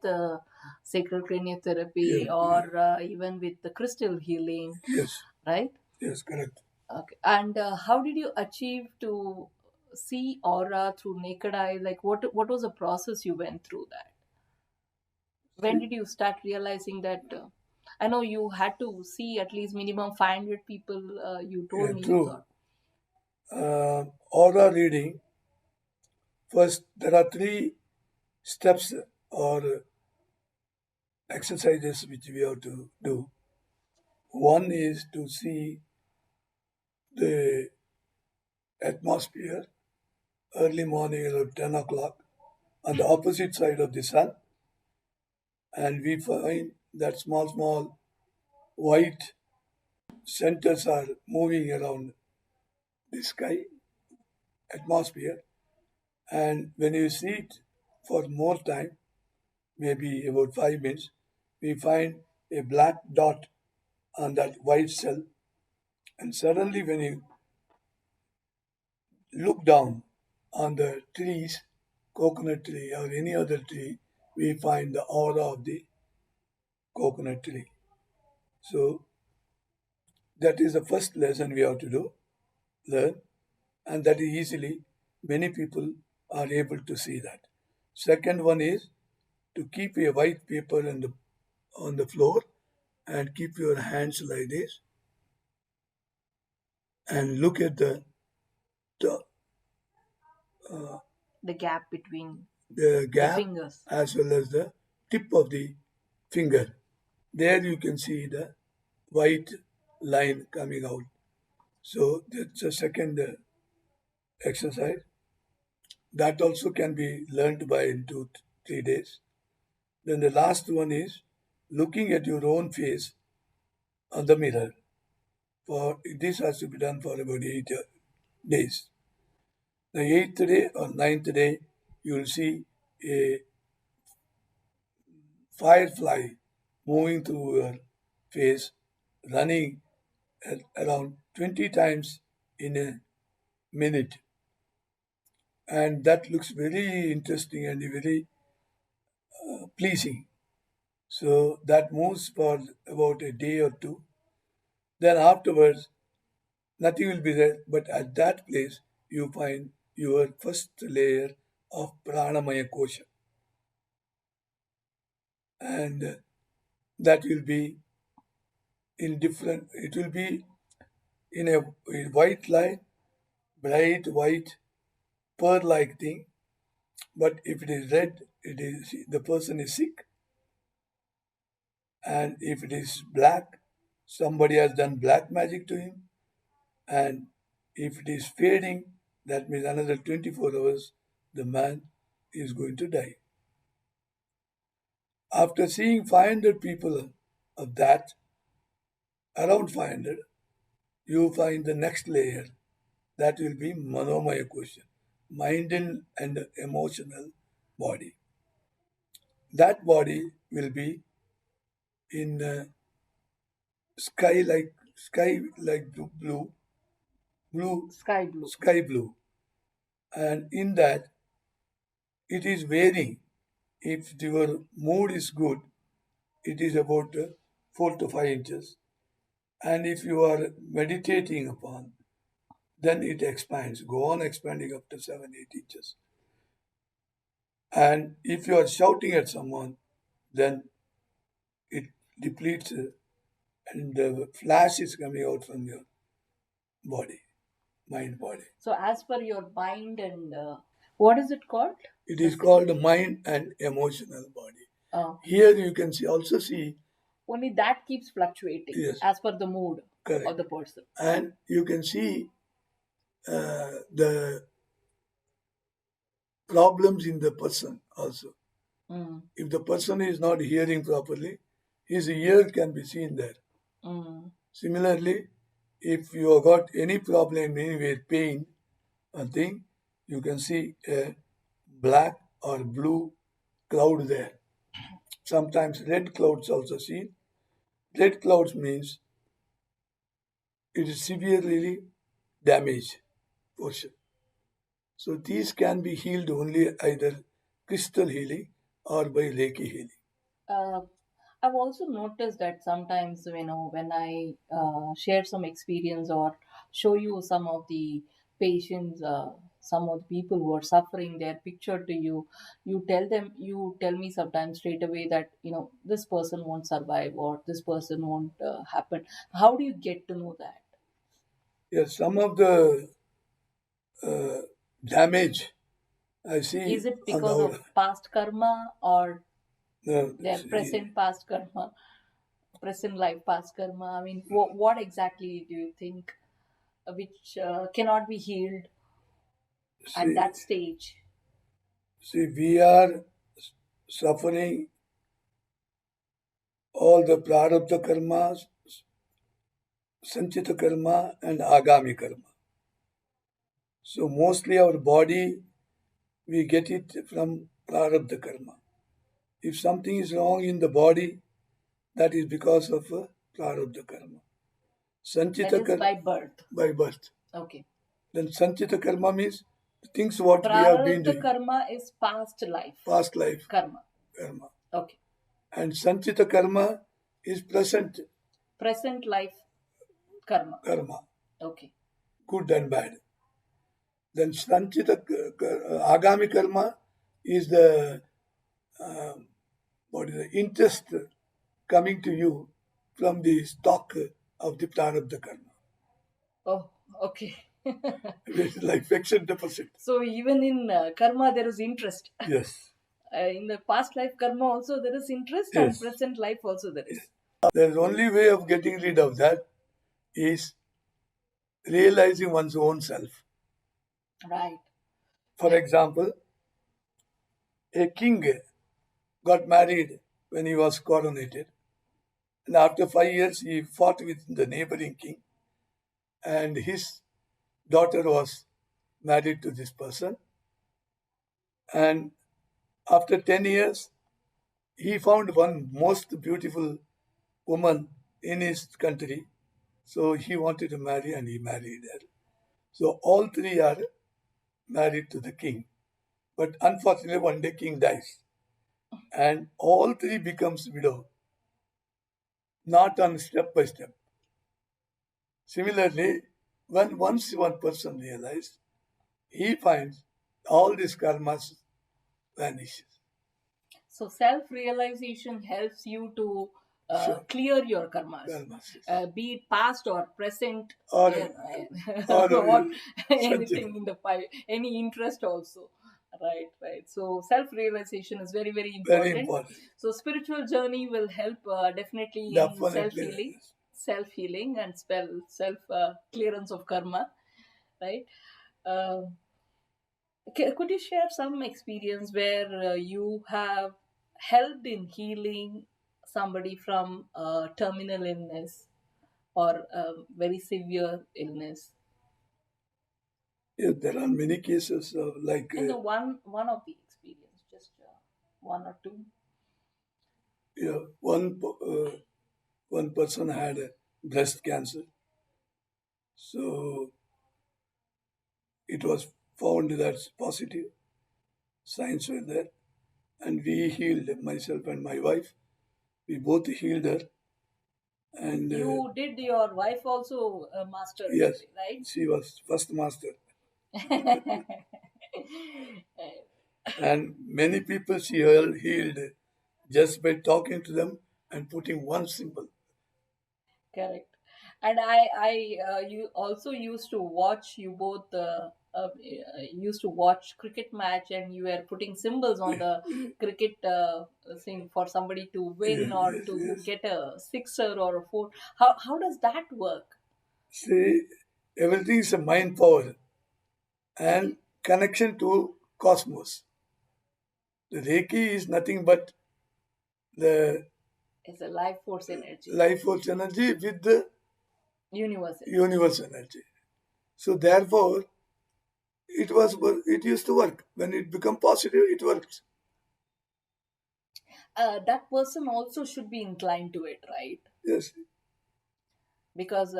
Speaker 2: sacral
Speaker 1: Yeah,
Speaker 2: craniotherapy
Speaker 1: yeah.
Speaker 2: or even with the crystal healing,
Speaker 1: Yes,
Speaker 2: right?
Speaker 1: yes, correct.
Speaker 2: Okay. And how did you achieve to see aura through naked eye? Like what was the process you went through that? When
Speaker 1: See,
Speaker 2: did you start realizing that? I know you had to see at least minimum 500 people. You told
Speaker 1: yeah,
Speaker 2: me you
Speaker 1: true.
Speaker 2: thought.
Speaker 1: Aura reading, first, there are three steps or exercises which we have to do. One is to see the atmosphere early morning around 10 o'clock on the opposite side of the sun, and we find that small white centers are moving around the sky atmosphere. And when you see it for more time, maybe about 5 minutes, we find a black dot on that white cell. And suddenly, when you look down on the trees, coconut tree or any other tree, we find the aura of the coconut tree. So that is the first lesson we have to learn, and that is easily many people are able to see that. Second one is to keep a white paper on the floor and keep your hands like this and look at the,
Speaker 2: The gap between
Speaker 1: the
Speaker 2: the
Speaker 1: gap
Speaker 2: fingers.
Speaker 1: as well as the tip of the finger. There you can see the white line coming out. So that's the second exercise. That also can be learned by in 2 3 days. Then the last one is looking at your own face on the mirror. For this has to be done for about 8 days. The eighth day or ninth day, you will see a firefly moving through your face, running at around 20 times in a minute. And that looks very interesting and very pleasing. So that moves for about a day or two. Then afterwards, nothing will be there, but at that place, you find your first layer of pranamaya kosha. And that will be in different, it will be in a white light, bright white, pearl like thing. But if it is red, it is the person is sick. And if it is black, somebody has done black magic to him. And if it is fading, that means another 24 hours, the man is going to die. After seeing 500 people of that, around 500, you find the next layer. That will be Manomaya question. mind and emotional body. That body will be in sky like blue,
Speaker 2: Sky blue.
Speaker 1: sky blue, and in that it is varying. If your mood is good, it is about 4 to 5 inches, and if you are meditating upon, then it expands, go on expanding up to 7, 8 inches. And if you are shouting at someone, then it depletes and the flash is coming out from your body, mind body.
Speaker 2: So as per your mind and what is it called?
Speaker 1: It is called mind and emotional body. Here you can also see,
Speaker 2: Only that keeps fluctuating.
Speaker 1: yes,
Speaker 2: as per the mood
Speaker 1: correct,
Speaker 2: of the person.
Speaker 1: and you can see the problems in the person also.
Speaker 2: Mm.
Speaker 1: If the person is not hearing properly, his ear can be seen there.
Speaker 2: Mm.
Speaker 1: Similarly, if you have got any problem anywhere, pain or thing, you can see a black or blue cloud there. Sometimes red clouds also seen. Red clouds means it is severely damaged portion. So these can be healed only either crystal healing or by Reiki healing.
Speaker 2: uh, I've also noticed that sometimes, when I share some experience or show you some of the patients, some of the people who are suffering, their picture to you, you tell me sometimes straight away that this person won't survive or this person won't happen. How do you get to know that?
Speaker 1: Yes, some of the uh, damage I see
Speaker 2: Is it
Speaker 1: on the
Speaker 2: because of past karma or their
Speaker 1: see,
Speaker 2: present past karma, present life past karma? I mean, what exactly do you think which cannot be healed at
Speaker 1: see,
Speaker 2: that stage?
Speaker 1: see, we are suffering all the prarabdha karmas, sanchita karma, and agami karma. So mostly our body, we get it from prarabdha karma. If something is wrong in the body, that is because of prarabdha karma.
Speaker 2: That
Speaker 1: Sanchita
Speaker 2: is
Speaker 1: karma
Speaker 2: by birth.
Speaker 1: by birth.
Speaker 2: Okay.
Speaker 1: Then sanchita karma means things what we have been
Speaker 2: Prarabdha
Speaker 1: doing,
Speaker 2: karma is past life
Speaker 1: past life
Speaker 2: karma.
Speaker 1: karma.
Speaker 2: Okay.
Speaker 1: And sanchita karma is present
Speaker 2: Present life karma.
Speaker 1: karma,
Speaker 2: Okay.
Speaker 1: good and bad. Then sanchita agami karma is the what is the interest coming to you from the stock of the prarabdha karma.
Speaker 2: Oh, okay.
Speaker 1: It's like fixed deposit.
Speaker 2: So even in karma there is interest.
Speaker 1: Yes.
Speaker 2: In the past life karma also there is interest, and
Speaker 1: Yes.
Speaker 2: present life also there is.
Speaker 1: The only way of getting rid of that is realizing one's own self.
Speaker 2: Right.
Speaker 1: For example, a king got married when he was coronated, and after 5 years he fought with the neighboring king, and his daughter was married to this person. And after 10 years, he found one most beautiful woman in his country. So he wanted to marry and he married her. So all three are married to the king. But unfortunately, one day king dies. And all three becomes widow, not on step by step. Similarly, when once one person realizes, he finds all these karmas vanishes.
Speaker 2: So self realization helps you to
Speaker 1: Sure.
Speaker 2: clear your karmas,
Speaker 1: Karmas, yes.
Speaker 2: be it past or present,
Speaker 1: Or,
Speaker 2: or
Speaker 1: sanchita.
Speaker 2: anything in the pipe, any interest also. Right, right. So self realization is very, very
Speaker 1: Very
Speaker 2: important.
Speaker 1: important.
Speaker 2: So spiritual journey will help definitely in self
Speaker 1: Definitely.
Speaker 2: healing, and self clearance of karma. Right. Uh, could you share some experience where you have helped in healing somebody from terminal illness or very severe illness?
Speaker 1: Yeah, there are many cases of
Speaker 2: And the one of the experience, just one or two.
Speaker 1: yeah, one person had a breast cancer, so it was found that positive signs were there, and we healed myself and my wife. We both healed her, and
Speaker 2: You did your wife also master
Speaker 1: yes,
Speaker 2: degree, right?
Speaker 1: she was first master. And many people she healed just by talking to them and putting one symbol.
Speaker 2: Correct. And you also used to watch, you both used to watch cricket match, and you were putting symbols on the cricket thing for somebody to win
Speaker 1: Yes,
Speaker 2: or
Speaker 1: yes,
Speaker 2: to
Speaker 1: yes.
Speaker 2: get a sixer or a four. How does that work?
Speaker 1: See, everything is a mind power and
Speaker 2: Okay.
Speaker 1: connection to cosmos. The Reiki is nothing but the
Speaker 2: It's a life force energy,
Speaker 1: life force energy with the
Speaker 2: universe energy.
Speaker 1: universe energy. So therefore, it used to work. When it become positive, it works.
Speaker 2: That person also should be inclined to it, right?
Speaker 1: Yes,
Speaker 2: Because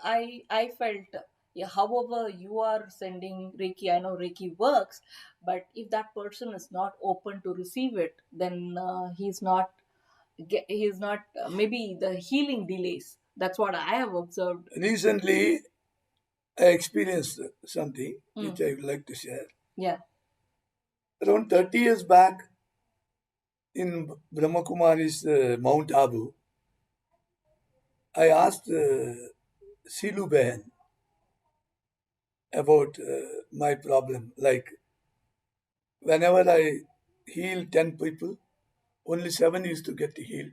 Speaker 2: I felt, yeah, however you are sending Reiki, I know Reiki works, but if that person is not open to receive it, then he's not maybe the healing delays. That's what I have observed.
Speaker 1: recently I experienced something which
Speaker 2: Mm.
Speaker 1: I would like to share.
Speaker 2: Yeah.
Speaker 1: Around 30 years back in Brahmakumari's Mount Abu, I asked Silu Behan about my problem. Like, whenever I heal 10 people, only 7 used to get healed.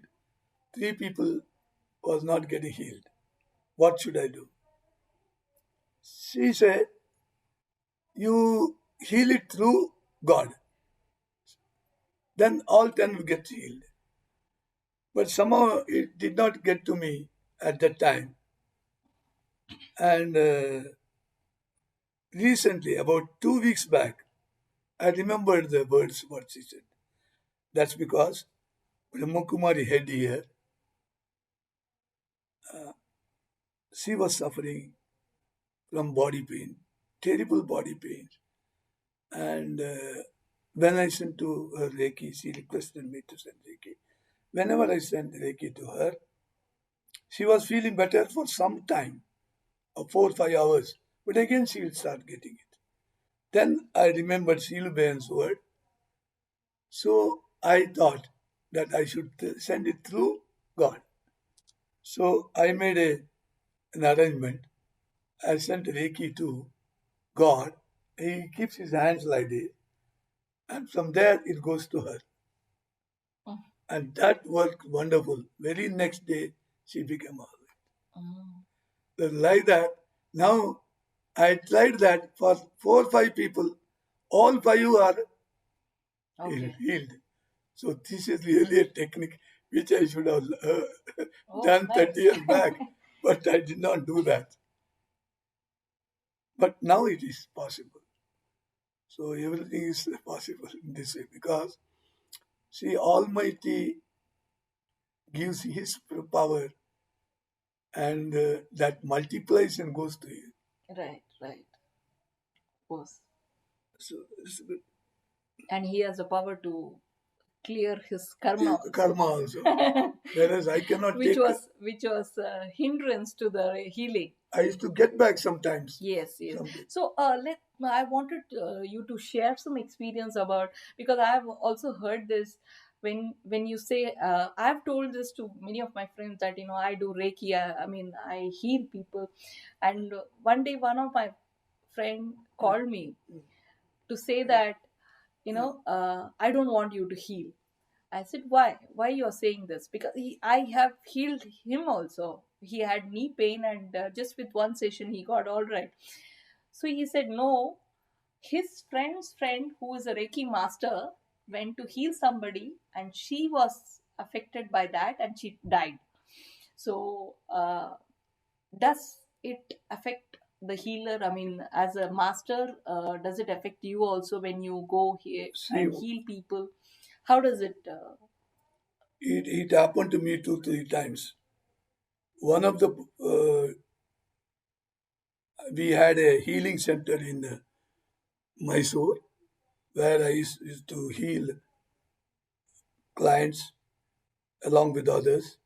Speaker 1: 3 people was not getting healed. What should I do? She said, you heal it through God. Then all 10 will get healed. But somehow it did not get to me at that time. And recently, about 2 weeks back, I remembered the words what she said. That's because Brahmakumari head here, she was suffering from body pain, terrible body pain. And when I sent to her Reiki, she requested me to send Reiki. Whenever I sent Reiki to her, she was feeling better for some time, 4 or 5 hours. But again, she will start getting it. Then I remembered Shilben's word. So I thought that I should send it through God. So I made an arrangement. I sent Reiki to God. He keeps his hands like this, and from there it goes to her.
Speaker 2: Mm.
Speaker 1: And that worked wonderful. Very next day, she became all
Speaker 2: Mm.
Speaker 1: right. Like that. Now, I tried that for 4 or 5 people. All 5 are
Speaker 2: Okay.
Speaker 1: healed. So this is really a technique which I should have
Speaker 2: Oh,
Speaker 1: done 30
Speaker 2: nice.
Speaker 1: years back, but I did not do that. But now it is possible. So everything is possible in this way because see, Almighty gives His power and that multiplies and goes to you.
Speaker 2: Right, right. Of course.
Speaker 1: So it's good.
Speaker 2: And he has the power to clear his karma also.
Speaker 1: Karma also. Whereas I cannot
Speaker 2: which
Speaker 1: take,
Speaker 2: which was a hindrance to the healing.
Speaker 1: I used to get back sometimes.
Speaker 2: Yes, yes.
Speaker 1: Something.
Speaker 2: So let I wanted you to share some experience about, because I have also heard this when you say I've told this to many of my friends that I do Reiki. I mean I heal people, and one day one of my friend called me to say that I don't want you to heal. I said, why you're saying this? Because I have healed him also. He had knee pain, and just with one session he got all right. So he said no, his friend's friend, who is a Reiki master, went to heal somebody and she was affected by that and she died. So does it affect the healer? I mean, as a master, does it affect you also when you go here
Speaker 1: See,
Speaker 2: and heal people? How does it?
Speaker 1: it happened to me two, three times. One of the, we had a healing center in Mysore where I used to heal clients along with others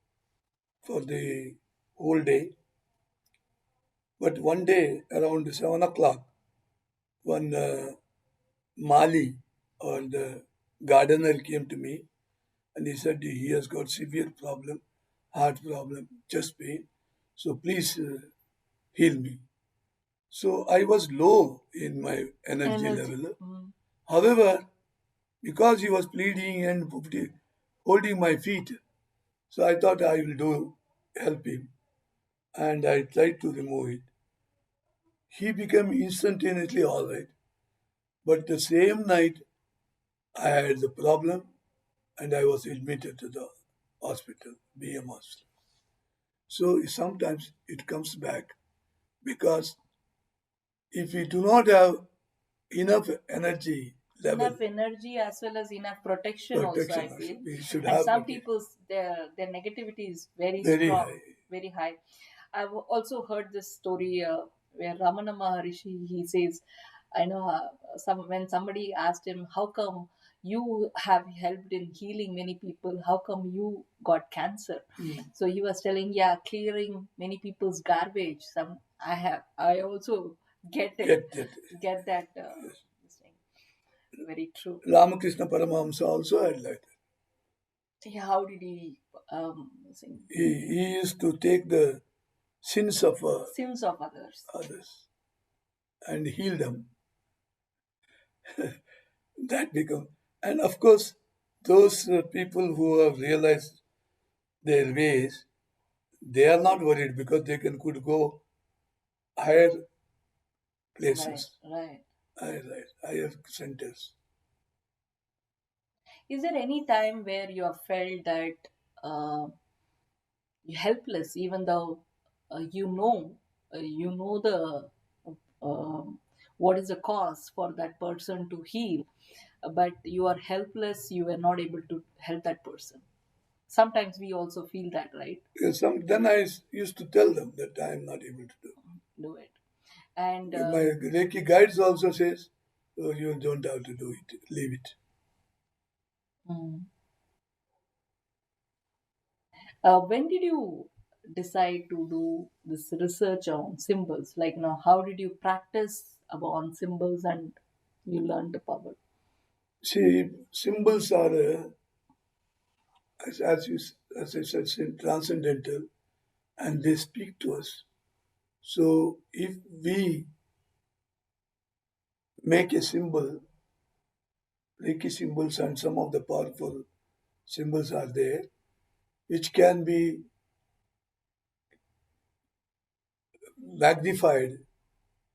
Speaker 1: for the whole day. But one day around 7 o'clock, one Mali or the gardener came to me and he said he has got severe problem, heart problem, chest pain. So please heal me. So I was low in my energy
Speaker 2: Energy.
Speaker 1: level.
Speaker 2: Mm.
Speaker 1: However, because he was pleading and holding my feet, so I thought I will do help him, and I tried to remove it. He became instantaneously all right. But the same night, I had the problem, and I was admitted to the hospital, BM hospital. So sometimes it comes back because if we do not have enough energy level,
Speaker 2: Enough energy as well as enough protection also, I
Speaker 1: protection also,
Speaker 2: feel.
Speaker 1: we should
Speaker 2: And
Speaker 1: have
Speaker 2: some
Speaker 1: protection.
Speaker 2: people's their negativity is very
Speaker 1: Very
Speaker 2: strong,
Speaker 1: high.
Speaker 2: very high. I've also heard this story where Ramana Maharishi, he says, I know, when somebody asked him, how come you have helped in healing many people, how come you got cancer? So he was telling, yeah, clearing many people's garbage, some I also get it,
Speaker 1: Get that.
Speaker 2: get that this thing. Very true.
Speaker 1: Ramakrishna Paramahamsa also had like that.
Speaker 2: Yeah, how did he sing?
Speaker 1: He used to take the sins of
Speaker 2: Sins of others.
Speaker 1: others and heal them. That become, and of course, those people who have realized their ways, they are not worried because they could go higher
Speaker 2: Right,
Speaker 1: places,
Speaker 2: right.
Speaker 1: higher centers.
Speaker 2: Is there any time where you have felt that uh, you're helpless, even though you know the what is the cause for that person to heal, but you are helpless, you are not able to help that person? Sometimes we also feel that, right?
Speaker 1: Then I used to tell them that I am not able to do.
Speaker 2: Do it. And
Speaker 1: My Reiki guides also says, oh, you don't have to do it, leave it.
Speaker 2: mm. When did you decide to do this research on symbols? Like, how did you practice on symbols and you learned the power?
Speaker 1: See, symbols are, as I said, transcendental, and they speak to us. So if we make a symbol, Reiki symbols and some of the powerful symbols are there, which can be magnified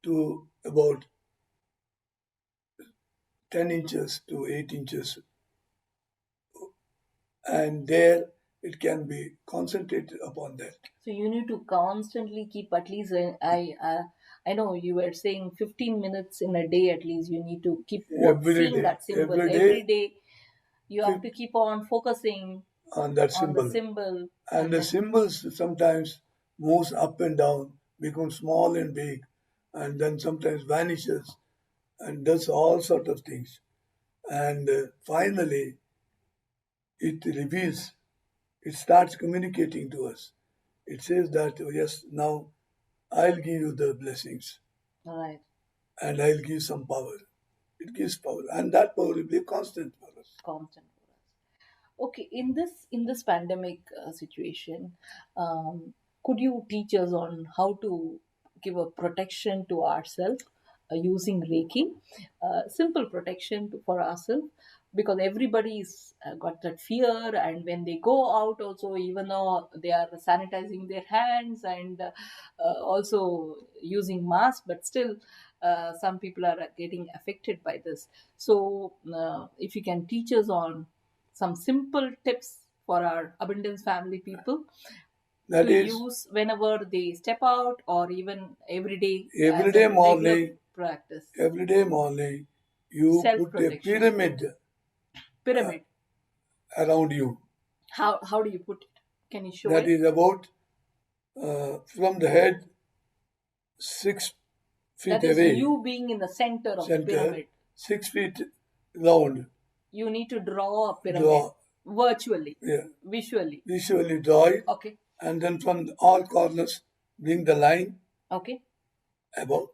Speaker 1: to about 10 inches to 8 inches, and there it can be concentrated upon that
Speaker 2: So you need to constantly keep at least. I know you were saying 15 minutes in a day at least. You need to keep
Speaker 1: every
Speaker 2: seeing
Speaker 1: day,
Speaker 2: that symbol
Speaker 1: every
Speaker 2: every
Speaker 1: day
Speaker 2: day. You have to keep on focusing
Speaker 1: on that
Speaker 2: on the
Speaker 1: symbol.
Speaker 2: symbol,
Speaker 1: And
Speaker 2: and
Speaker 1: the
Speaker 2: then
Speaker 1: symbols sometimes moves up and down, become small and big, and then sometimes vanishes and does all sort of things. And finally, it reveals, it starts communicating to us. It says that, oh, yes, now I'll give you the blessings
Speaker 2: right,
Speaker 1: and I'll give some power. It gives power, and that power will be constant for us.
Speaker 2: constant for us. Okay, in this pandemic situation, could you teach us on how to give a protection to ourselves using Reiki? Simple protection for ourselves, because everybody's got that fear, and when they go out, also, even though they are sanitizing their hands and also using masks, but still. Some people are getting affected by this. So, if you can teach us on some simple tips for our abundance family people.
Speaker 1: That
Speaker 2: to
Speaker 1: is
Speaker 2: use whenever they step out, or even every day
Speaker 1: every
Speaker 2: as a
Speaker 1: day
Speaker 2: regular
Speaker 1: morning.
Speaker 2: practice?
Speaker 1: Every day morning, you
Speaker 2: Self
Speaker 1: put a
Speaker 2: protection.
Speaker 1: pyramid
Speaker 2: Pyramid.
Speaker 1: around you.
Speaker 2: How do you put it? Can you show
Speaker 1: That
Speaker 2: it?
Speaker 1: is about from the head 6 feet
Speaker 2: That is
Speaker 1: away,
Speaker 2: you being in the center of the
Speaker 1: center
Speaker 2: pyramid.
Speaker 1: 6 feet round.
Speaker 2: You need to draw a pyramid
Speaker 1: Draw,
Speaker 2: virtually,
Speaker 1: yeah,
Speaker 2: visually.
Speaker 1: visually draw it,
Speaker 2: Okay.
Speaker 1: and then from all corners bring the line
Speaker 2: Okay.
Speaker 1: above.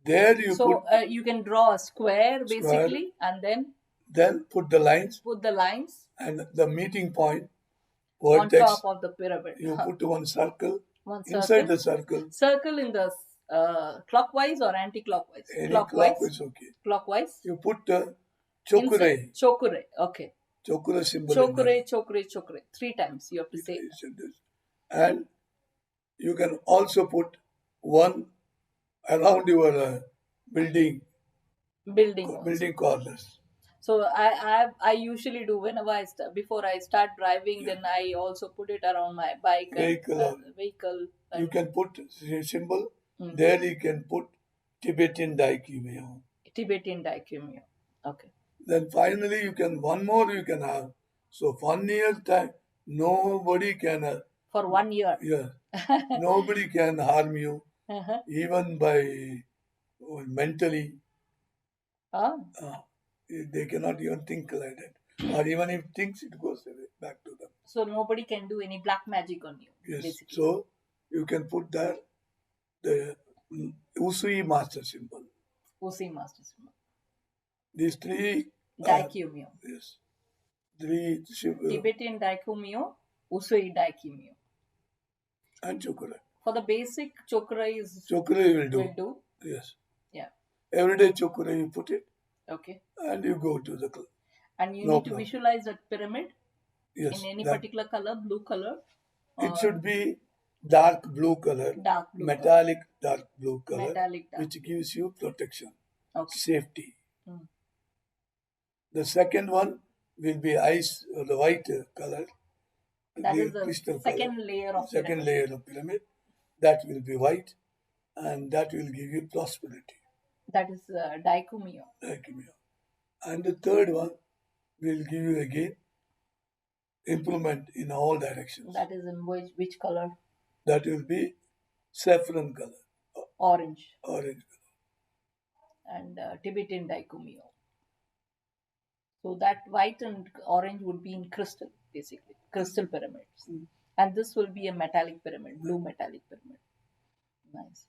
Speaker 1: There you put
Speaker 2: So you can draw a square
Speaker 1: square,
Speaker 2: basically, and then
Speaker 1: then put the lines
Speaker 2: put the lines
Speaker 1: and the meeting point
Speaker 2: on top
Speaker 1: vertex.
Speaker 2: of the pyramid.
Speaker 1: You put one circle.
Speaker 2: One
Speaker 1: Inside
Speaker 2: circle.
Speaker 1: the circle,
Speaker 2: Circle in the clockwise or anti-clockwise?
Speaker 1: any
Speaker 2: Clockwise.
Speaker 1: clock is okay.
Speaker 2: Clockwise.
Speaker 1: You put the
Speaker 2: Inside
Speaker 1: chokure,
Speaker 2: chokure. Okay.
Speaker 1: chokure symbol in there.
Speaker 2: Chokure, chokure, chokure. 3 times you have to say.
Speaker 1: And you can also put one around your building
Speaker 2: Building also.
Speaker 1: building corners.
Speaker 2: So I usually do whenever before I start driving, then I also put it around my bike
Speaker 1: Vehicle or
Speaker 2: and vehicle.
Speaker 1: you
Speaker 2: And
Speaker 1: can put a symbol.
Speaker 2: Mm.
Speaker 1: There you can put Tibetan Daikimyo.
Speaker 2: Tibetan Daikimyo. Okay.
Speaker 1: Then finally you can one more you can have. So 1 year time nobody can
Speaker 2: For 1 year.
Speaker 1: yeah, nobody can harm you
Speaker 2: Uh-huh.
Speaker 1: even by mentally.
Speaker 2: Ah.
Speaker 1: They cannot even think like that. Or even if thinks, it goes away back to them.
Speaker 2: So nobody can do any black magic on you.
Speaker 1: Yes.
Speaker 2: Basically.
Speaker 1: So you can put there the Usui master symbol.
Speaker 2: Usi master symbol.
Speaker 1: These three.
Speaker 2: Daikimyo.
Speaker 1: Yes. Three.
Speaker 2: Tibetan Daikimyo, Usui Daikimyo.
Speaker 1: And chokra.
Speaker 2: For the basic chokra is
Speaker 1: Chokra you will do.
Speaker 2: will do.
Speaker 1: Yes.
Speaker 2: Yeah.
Speaker 1: Every day chokra you put it.
Speaker 2: Okay.
Speaker 1: And you go to the club.
Speaker 2: And you
Speaker 1: No
Speaker 2: need to
Speaker 1: problem.
Speaker 2: visualize that pyramid
Speaker 1: Yes.
Speaker 2: in any
Speaker 1: that-
Speaker 2: particular color, blue color.
Speaker 1: It should be dark blue color.
Speaker 2: Dark blue
Speaker 1: metallic dark blue color.
Speaker 2: Metallic dark.
Speaker 1: Which gives you protection.
Speaker 2: Okay.
Speaker 1: Safety.
Speaker 2: Mm.
Speaker 1: The second one will be ice or the white color.
Speaker 2: That is the
Speaker 1: crystal
Speaker 2: second
Speaker 1: color.
Speaker 2: layer of
Speaker 1: Second
Speaker 2: pyramid.
Speaker 1: layer of pyramid. That will be white, and that will give you prosperity.
Speaker 2: That is Daikimyo.
Speaker 1: And the third one will give you again improvement in all directions.
Speaker 2: That is in which color?
Speaker 1: That will be saffron color,
Speaker 2: Orange.
Speaker 1: orange color.
Speaker 2: And Tibetan Daikimyo. So that white and orange would be in crystal, basically. Crystal pyramids.
Speaker 1: Mm.
Speaker 2: And this will be a metallic pyramid, blue metallic pyramid. Nice.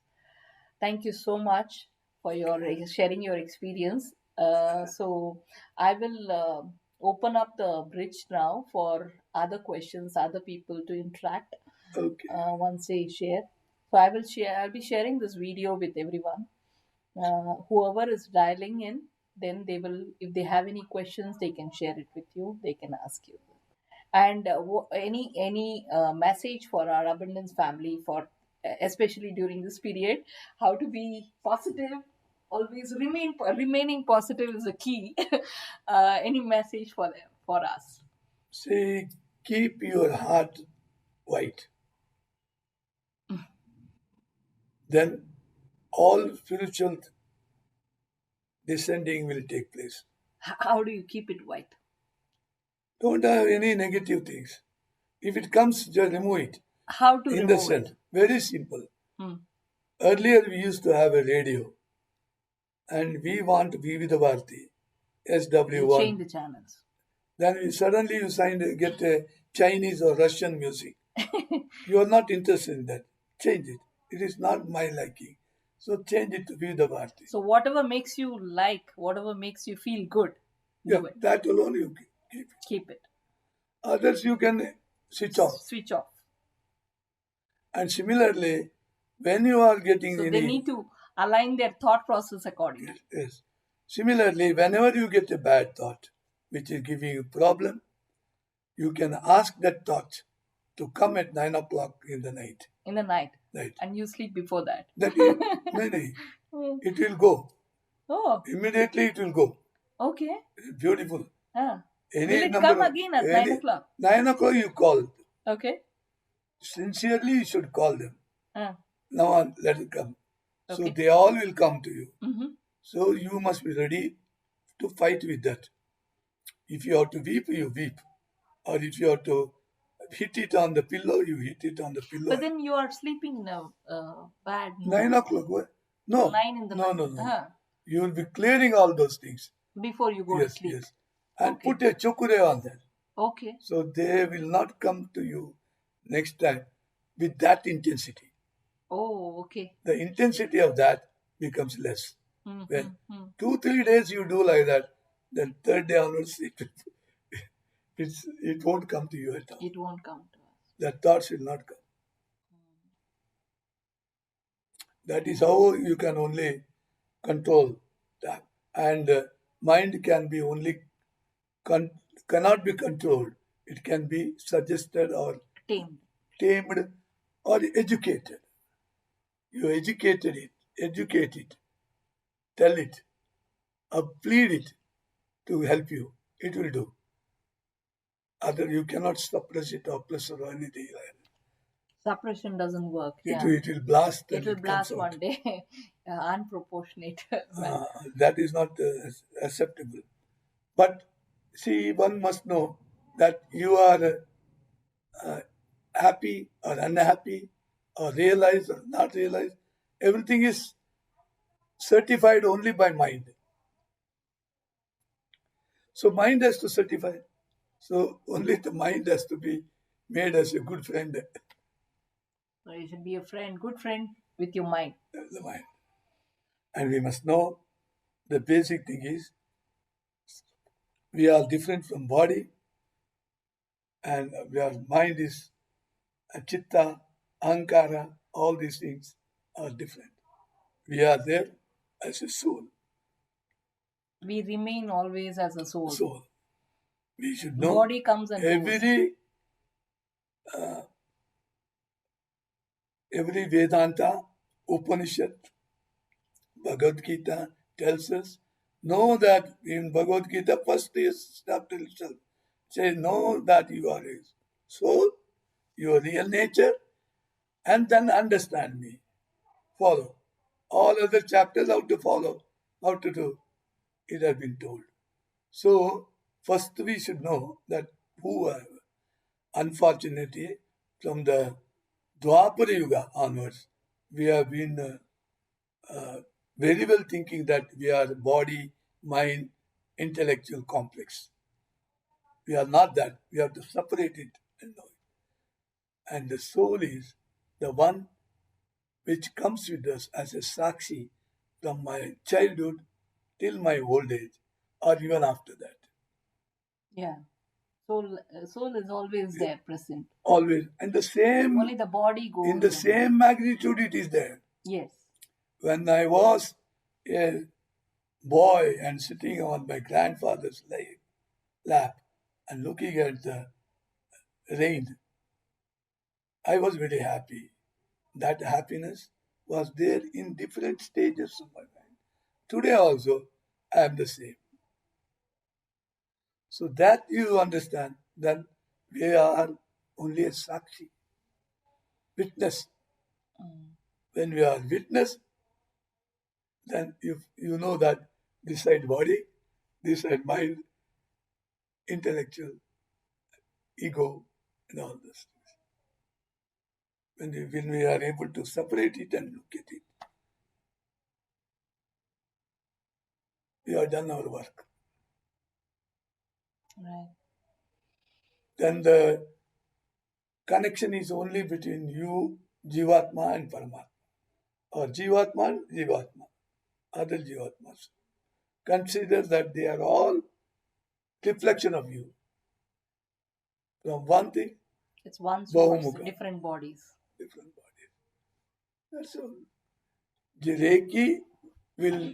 Speaker 2: Thank you so much for your sharing your experience. So I will open up the bridge now for other questions, other people to interact
Speaker 1: Okay.
Speaker 2: once they share. So I will share. I'll be sharing this video with everyone. Whoever is dialing in, then they will. If they have any questions, they can share it with you. They can ask you. And any message for our abundance family for especially during this period, how to be positive, always remaining positive is a key. Any message for them, for us?
Speaker 1: Say, keep your heart white. Then all spiritual descending will take place.
Speaker 2: How do you keep it white?
Speaker 1: Don't have any negative things. If it comes, just remove it.
Speaker 2: How to
Speaker 1: In the
Speaker 2: remove
Speaker 1: sense,
Speaker 2: it?
Speaker 1: very simple.
Speaker 2: Hmm.
Speaker 1: Earlier we used to have a radio, and we want to be with the Bharti,
Speaker 2: You
Speaker 1: SW1.
Speaker 2: change the channels.
Speaker 1: Then suddenly you get a Chinese or Russian music. You are not interested in that. Change it. It is not my liking. So change it to be the Bharti.
Speaker 2: So whatever makes you like, whatever makes you feel good,
Speaker 1: Yeah,
Speaker 2: do it.
Speaker 1: that alone you keep it.
Speaker 2: Keep it.
Speaker 1: Others you can switch off.
Speaker 2: Switch off.
Speaker 1: And similarly, when you are getting
Speaker 2: So
Speaker 1: any...
Speaker 2: they need to align their thought process accordingly.
Speaker 1: Yes. Similarly, whenever you get a bad thought, which is giving you problem, you can ask that thought to come at 9 o'clock in the night.
Speaker 2: In the night.
Speaker 1: Right.
Speaker 2: And you sleep before that.
Speaker 1: That is, it will go.
Speaker 2: Oh,
Speaker 1: Immediately it will go.
Speaker 2: okay.
Speaker 1: Beautiful.
Speaker 2: Ah.
Speaker 1: Any
Speaker 2: Will it
Speaker 1: number
Speaker 2: come
Speaker 1: of-
Speaker 2: again at
Speaker 1: any-
Speaker 2: 9 o'clock?
Speaker 1: 9 o'clock you call.
Speaker 2: Okay.
Speaker 1: sincerely you should call them.
Speaker 2: Uh,
Speaker 1: Now on, let it come. So
Speaker 2: okay.
Speaker 1: they all will come to you.
Speaker 2: Mm-hmm.
Speaker 1: So you must be ready to fight with that. If you have to weep, you weep. Or if you have to hit it on the pillow, you hit it on the pillow.
Speaker 2: But then you are sleeping in a bad mood.
Speaker 1: 9 o'clock. What? No.
Speaker 2: 9 in the
Speaker 1: No,
Speaker 2: night.
Speaker 1: no, no.
Speaker 2: Uh,
Speaker 1: You will be clearing all those things.
Speaker 2: before you go to
Speaker 1: Yes,
Speaker 2: sleep.
Speaker 1: yes. And
Speaker 2: Okay.
Speaker 1: put a chokure on that.
Speaker 2: Okay.
Speaker 1: So they will not come to you next time with that intensity.
Speaker 2: Oh, okay.
Speaker 1: The intensity of that becomes less. When
Speaker 2: Mm-hmm.
Speaker 1: 2-3 days you do like that, then third day onwards it won't come to you at all.
Speaker 2: It won't come to us.
Speaker 1: The thoughts will not come. That is how you can only control that. And mind can be only cannot be controlled. It can be suggested or
Speaker 2: Tamed.
Speaker 1: tamed or educated. You educate it, tell it, or plead it to help you. It will do. Other you cannot suppress it or oppress it or anything like that.
Speaker 2: Suppression doesn't work. Yeah.
Speaker 1: It will blast
Speaker 2: It
Speaker 1: and
Speaker 2: will
Speaker 1: it comes
Speaker 2: blast
Speaker 1: out.
Speaker 2: one day. Unproportionate.
Speaker 1: That is not acceptable. But see, one must know that you are happy or unhappy or realized or not realized. Everything is certified only by mind. So mind has to certify. So only the mind has to be made as a good friend.
Speaker 2: So you should be a friend, good friend with your mind.
Speaker 1: The mind. And we must know the basic thing is we are different from body and our mind is chitta, ahankara, all these things are different. We are there as a soul.
Speaker 2: We remain always as a soul.
Speaker 1: Soul. We should know
Speaker 2: Body comes and goes.
Speaker 1: Every Vedanta, Upanishad, Bhagavad Gita tells us, know that in Bhagavad Gita, first is chapter itself. Say, know that you are a soul, your real nature, and then understand me. Follow. All other chapters, how to follow, how to do, it has been told. So, first we should know that who are, unfortunately, from the Dwapara Yuga onwards, we have been very well thinking that we are body, mind, intellectual complex. We are not that. We have to separate it and know it. And the soul is the one which comes with us as a sakshi from my childhood till my old age, or even after that.
Speaker 2: Yeah. Soul is always there, present.
Speaker 1: Always. And the same,
Speaker 2: Only the body goes.
Speaker 1: in the same magnitude it is there.
Speaker 2: Yes.
Speaker 1: When I was a boy and sitting on my grandfather's lap and looking at the rain, I was very happy. That happiness was there in different stages of my mind. Today also, I am the same. So that you understand, then we are only a sakshi, witness. When we are witness, then you know that this side body, this side mind, intellectual, ego, and all this. When we are able to separate it and look at it, we have done our work.
Speaker 2: Right.
Speaker 1: Then the connection is only between you, Jivatma, and Paramatma. Or Jivatma and Jivatma, other Jivatmas. Consider that they are all reflection of you. From one thing,
Speaker 2: It's one source,
Speaker 1: Bahumukha,
Speaker 2: different bodies.
Speaker 1: different bodies. That's all. The Reiki will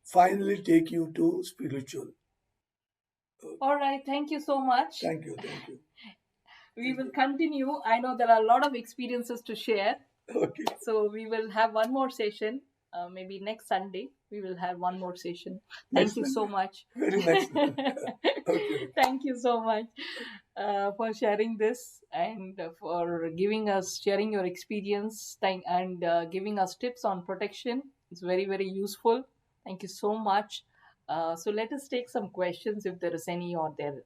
Speaker 1: finally take you to spiritual.
Speaker 2: All right. Thank you so much.
Speaker 1: Thank you, thank you.
Speaker 2: We will continue. I know there are a lot of experiences to share.
Speaker 1: Okay.
Speaker 2: So we will have one more session. Maybe next Sunday, we will have one more session. Thank
Speaker 1: Next
Speaker 2: you so
Speaker 1: Sunday.
Speaker 2: much.
Speaker 1: Very next. Okay.
Speaker 2: Thank you so much. for sharing this and for giving us sharing your experience. And giving us tips on protection. It's very very useful. Thank you so much. So let us take some questions if there is any or there